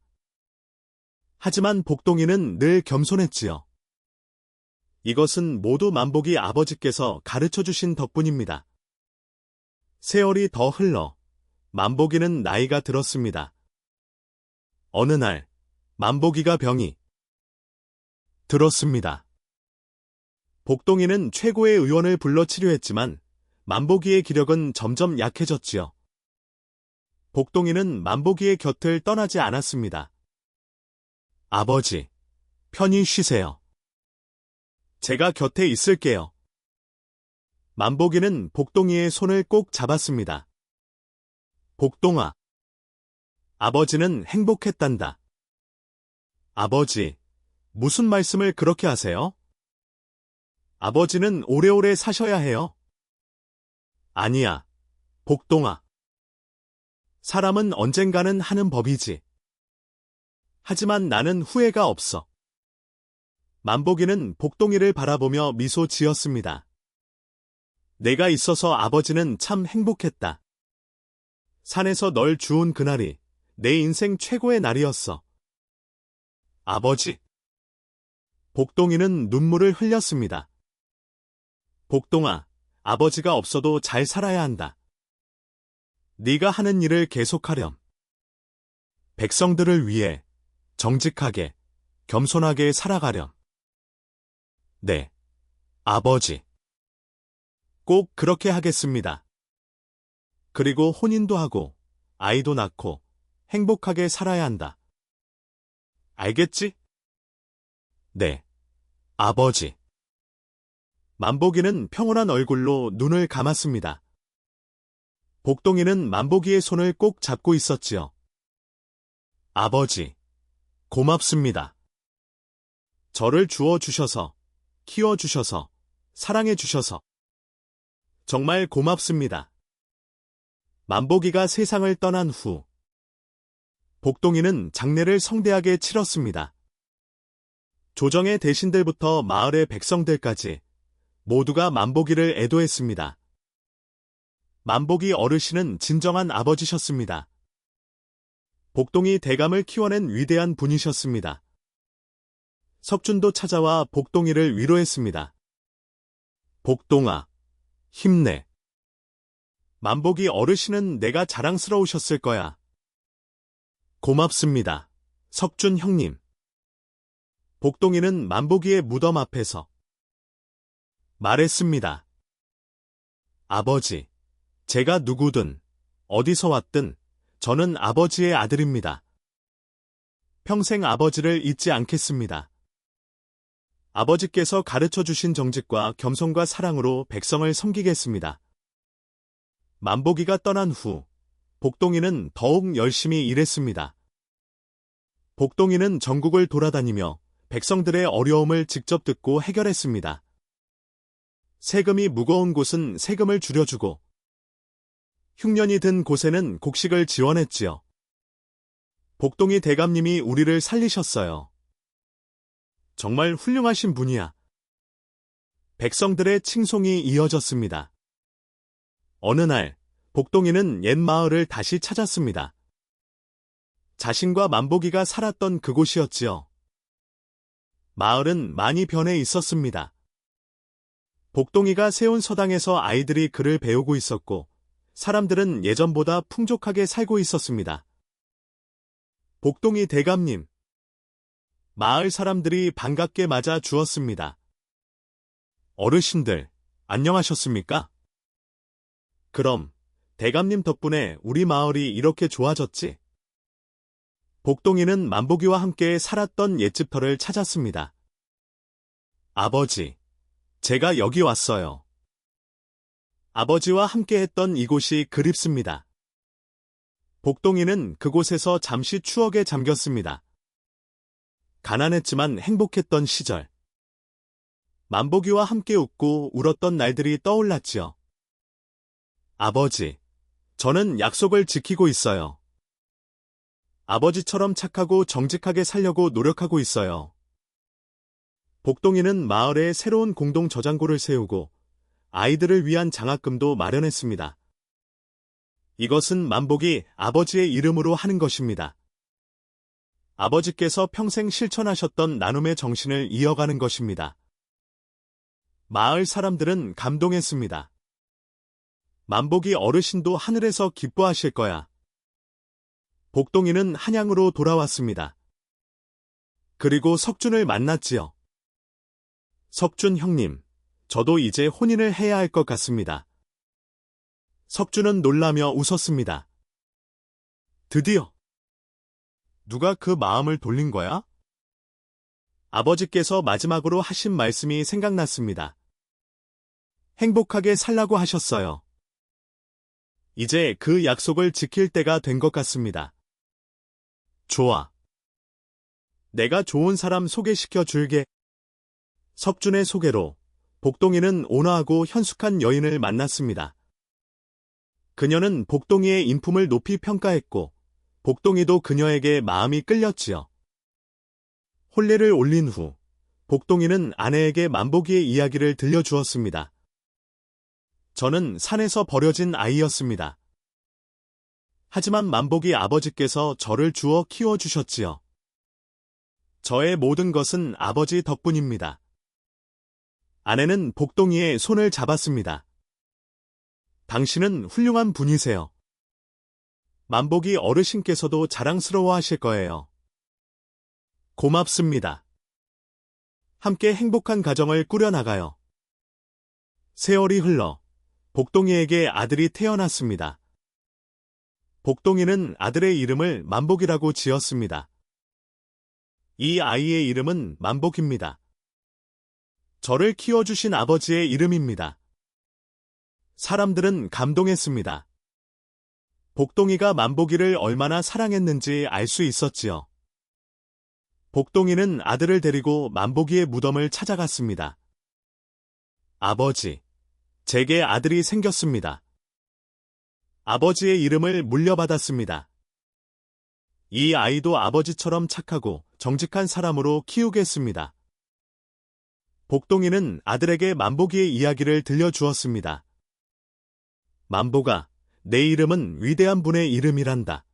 하지만 복동이는 늘 겸손했지요. 이것은 모두 만복이 아버지께서 가르쳐 주신 덕분입니다. 세월이 더 흘러 만복이는 나이가 들었습니다. 어느 날 만복이가 병이 들었습니다. 복동이는 최고의 의원을 불러 치료했지만 만복이의 기력은 점점 약해졌지요. 복동이는 만복이의 곁을 떠나지 않았습니다. 아버지, 편히 쉬세요. 제가 곁에 있을게요. 만복이는 복동이의 손을 꼭 잡았습니다. 복동아, 아버지는 행복했단다. 아버지, 무슨 말씀을 그렇게 하세요? 아버지는 오래오래 사셔야 해요. 아니야, 복동아. 사람은 언젠가는 하는 법이지. 하지만 나는 후회가 없어. 만복이는 복동이를 바라보며 미소 지었습니다. 내가 있어서 아버지는 참 행복했다. 산에서 널 주운 그날이 내 인생 최고의 날이었어. 아버지. 복동이는 눈물을 흘렸습니다. 복동아, 아버지가 없어도 잘 살아야 한다. 네가 하는 일을 계속하렴. 백성들을 위해 정직하게, 겸손하게 살아가렴. 네, 아버지. 꼭 그렇게 하겠습니다. 그리고 혼인도 하고, 아이도 낳고, 행복하게 살아야 한다. 알겠지? 네, 아버지. 만복이는 평온한 얼굴로 눈을 감았습니다. 복동이는 만복이의 손을 꼭 잡고 있었지요. 아버지, 고맙습니다. 저를 주워주셔서, 키워주셔서, 사랑해주셔서 정말 고맙습니다. 만복이가 세상을 떠난 후 복동이는 장례를 성대하게 치렀습니다. 조정의 대신들부터 마을의 백성들까지 모두가 만복이를 애도했습니다. 만복이 어르신은 진정한 아버지셨습니다. 복동이 대감을 키워낸 위대한 분이셨습니다. 석준도 찾아와 복동이를 위로했습니다. 복동아, 힘내. 만복이 어르신은 내가 자랑스러우셨을 거야. 고맙습니다, 석준 형님. 복동이는 만복이의 무덤 앞에서 말했습니다. 아버지, 제가 누구든 어디서 왔든 저는 아버지의 아들입니다. 평생 아버지를 잊지 않겠습니다. 아버지께서 가르쳐 주신 정직과 겸손과 사랑으로 백성을 섬기겠습니다. 만복이가 떠난 후 복동이는 더욱 열심히 일했습니다. 복동이는 전국을 돌아다니며 백성들의 어려움을 직접 듣고 해결했습니다. 세금이 무거운 곳은 세금을 줄여주고 흉년이 든 곳에는 곡식을 지원했지요. 복동이 대감님이 우리를 살리셨어요. 정말 훌륭하신 분이야. 백성들의 칭송이 이어졌습니다. 어느 날, 복동이는 옛 마을을 다시 찾았습니다. 자신과 만복이가 살았던 그곳이었지요. 마을은 많이 변해 있었습니다. 복동이가 세운 서당에서 아이들이 글을 배우고 있었고, 사람들은 예전보다 풍족하게 살고 있었습니다. 복동이 대감님. 마을 사람들이 반갑게 맞아 주었습니다. 어르신들, 안녕하셨습니까? 그럼, 대감님 덕분에 우리 마을이 이렇게 좋아졌지? 복동이는 만복이와 함께 살았던 옛집터를 찾았습니다. 아버지, 제가 여기 왔어요. 아버지와 함께 했던 이곳이 그립습니다. 복동이는 그곳에서 잠시 추억에 잠겼습니다. 가난했지만 행복했던 시절. 만복이와 함께 웃고 울었던 날들이 떠올랐지요. 아버지, 저는 약속을 지키고 있어요. 아버지처럼 착하고 정직하게 살려고 노력하고 있어요. 복동이는 마을에 새로운 공동 저장고를 세우고 아이들을 위한 장학금도 마련했습니다. 이것은 만복이 아버지의 이름으로 하는 것입니다. 아버지께서 평생 실천하셨던 나눔의 정신을 이어가는 것입니다. 마을 사람들은 감동했습니다. 만복이 어르신도 하늘에서 기뻐하실 거야. 복동이는 한양으로 돌아왔습니다. 그리고 석준을 만났지요. 석준 형님, 저도 이제 혼인을 해야 할 것 같습니다. 석준은 놀라며 웃었습니다. 드디어. 누가 그 마음을 돌린 거야? 아버지께서 마지막으로 하신 말씀이 생각났습니다. 행복하게 살라고 하셨어요. 이제 그 약속을 지킬 때가 된 것 같습니다. 좋아. 내가 좋은 사람 소개시켜 줄게. 석준의 소개로 복동이는 온화하고 현숙한 여인을 만났습니다. 그녀는 복동이의 인품을 높이 평가했고 복동이도 그녀에게 마음이 끌렸지요. 혼례를 올린 후 복동이는 아내에게 만복이의 이야기를 들려주었습니다. 저는 산에서 버려진 아이였습니다. 하지만 만복이 아버지께서 저를 주어 키워주셨지요. 저의 모든 것은 아버지 덕분입니다. 아내는 복동이의 손을 잡았습니다. 당신은 훌륭한 분이세요. 만복이 어르신께서도 자랑스러워하실 거예요. 고맙습니다. 함께 행복한 가정을 꾸려나가요. 세월이 흘러 복동이에게 아들이 태어났습니다. 복동이는 아들의 이름을 만복이라고 지었습니다. 이 아이의 이름은 만복입니다. 저를 키워주신 아버지의 이름입니다. 사람들은 감동했습니다. 복동이가 만복이를 얼마나 사랑했는지 알 수 있었지요. 복동이는 아들을 데리고 만복이의 무덤을 찾아갔습니다. 아버지, 제게 아들이 생겼습니다. 아버지의 이름을 물려받았습니다. 이 아이도 아버지처럼 착하고 정직한 사람으로 키우겠습니다. 복동이는 아들에게 만복이의 이야기를 들려주었습니다. 만복아, 내 이름은 위대한 분의 이름이란다.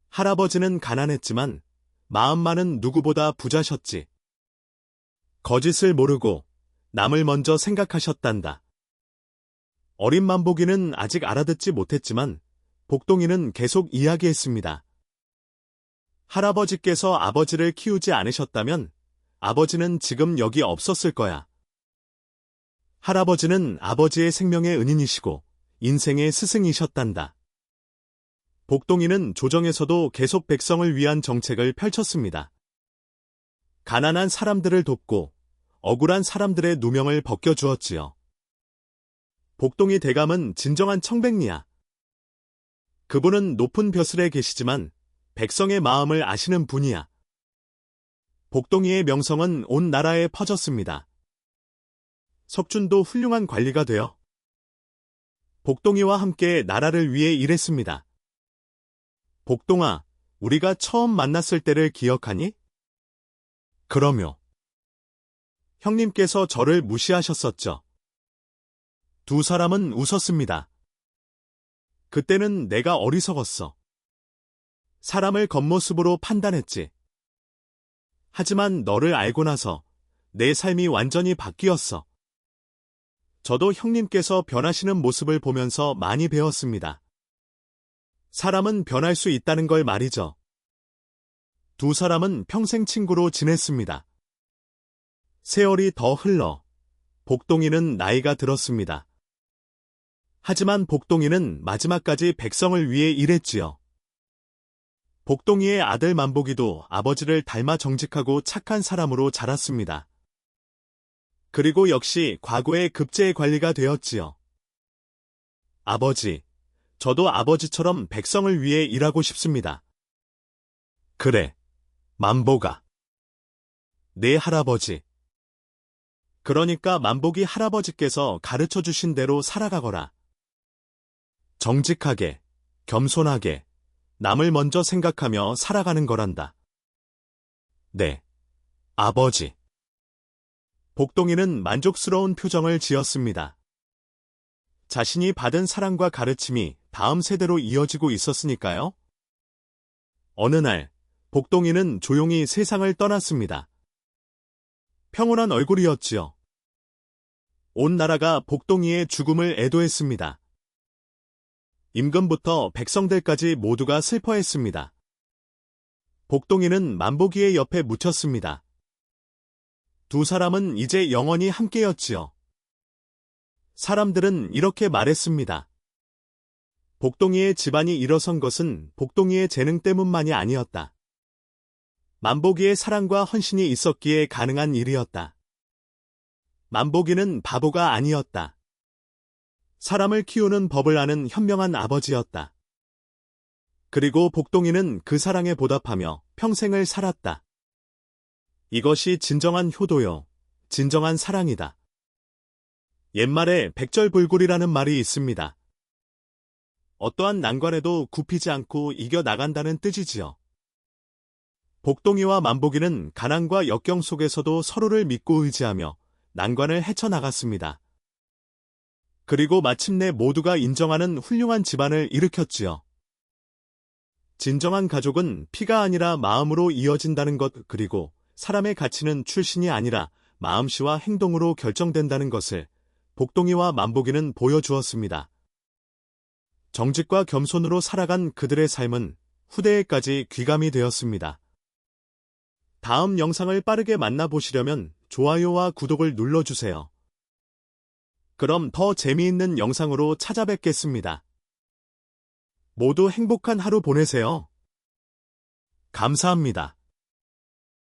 할아버지는 가난했지만 마음만은 누구보다 부자셨지. 거짓을 모르고 남을 먼저 생각하셨단다. 어린 만복이는 아직 알아듣지 못했지만 복동이는 계속 이야기했습니다. 할아버지께서 아버지를 키우지 않으셨다면 아버지는 지금 여기 없었을 거야. 할아버지는 아버지의 생명의 은인이시고 인생의 스승이셨단다. 복동이는 조정에서도 계속 백성을 위한 정책을 펼쳤습니다. 가난한 사람들을 돕고 억울한 사람들의 누명을 벗겨주었지요. 복동이 대감은 진정한 청백리야. 그분은 높은 벼슬에 계시지만 백성의 마음을 아시는 분이야. 복동이의 명성은 온 나라에 퍼졌습니다. 석준도 훌륭한 관리가 되어 복동이와 함께 나라를 위해 일했습니다. 복동아, 우리가 처음 만났을 때를 기억하니? 그럼요. 형님께서 저를 무시하셨었죠. 두 사람은 웃었습니다. 그때는 내가 어리석었어. 사람을 겉모습으로 판단했지. 하지만 너를 알고 나서 내 삶이 완전히 바뀌었어. 저도 형님께서 변하시는 모습을 보면서 많이 배웠습니다. 사람은 변할 수 있다는 걸 말이죠. 두 사람은 평생 친구로 지냈습니다. 세월이 더 흘러 복동이는 나이가 들었습니다. 하지만 복동이는 마지막까지 백성을 위해 일했지요. 복동이의 아들 만복이도 아버지를 닮아 정직하고 착한 사람으로 자랐습니다. 그리고 역시 과거의 급제의 관리가 되었지요. 아버지, 저도 아버지처럼 백성을 위해 일하고 싶습니다. 그래, 만복아. 네 할아버지. 그러니까 만복이 할아버지께서 가르쳐 주신 대로 살아가거라. 정직하게, 겸손하게, 남을 먼저 생각하며 살아가는 거란다. 네, 아버지. 복동이는 만족스러운 표정을 지었습니다. 자신이 받은 사랑과 가르침이 다음 세대로 이어지고 있었으니까요. 어느 날, 복동이는 조용히 세상을 떠났습니다. 평온한 얼굴이었지요. 온 나라가 복동이의 죽음을 애도했습니다. 임금부터 백성들까지 모두가 슬퍼했습니다. 복동이는 만복이의 옆에 묻혔습니다. 두 사람은 이제 영원히 함께였지요. 사람들은 이렇게 말했습니다. 복동이의 집안이 일어선 것은 복동이의 재능 때문만이 아니었다. 만복이의 사랑과 헌신이 있었기에 가능한 일이었다. 만복이는 바보가 아니었다. 사람을 키우는 법을 아는 현명한 아버지였다. 그리고 복동이는 그 사랑에 보답하며 평생을 살았다. 이것이 진정한 효도요, 진정한 사랑이다. 옛말에 백절불굴이라는 말이 있습니다. 어떠한 난관에도 굽히지 않고 이겨나간다는 뜻이지요. 복동이와 만복이는 가난과 역경 속에서도 서로를 믿고 의지하며 난관을 헤쳐나갔습니다. 그리고 마침내 모두가 인정하는 훌륭한 집안을 일으켰지요. 진정한 가족은 피가 아니라 마음으로 이어진다는 것, 그리고 사람의 가치는 출신이 아니라 마음씨와 행동으로 결정된다는 것을 복동이와 만복이는 보여주었습니다. 정직과 겸손으로 살아간 그들의 삶은 후대에까지 귀감이 되었습니다. 다음 영상을 빠르게 만나보시려면 좋아요와 구독을 눌러주세요. 그럼 더 재미있는 영상으로 찾아뵙겠습니다. 모두 행복한 하루 보내세요. 감사합니다.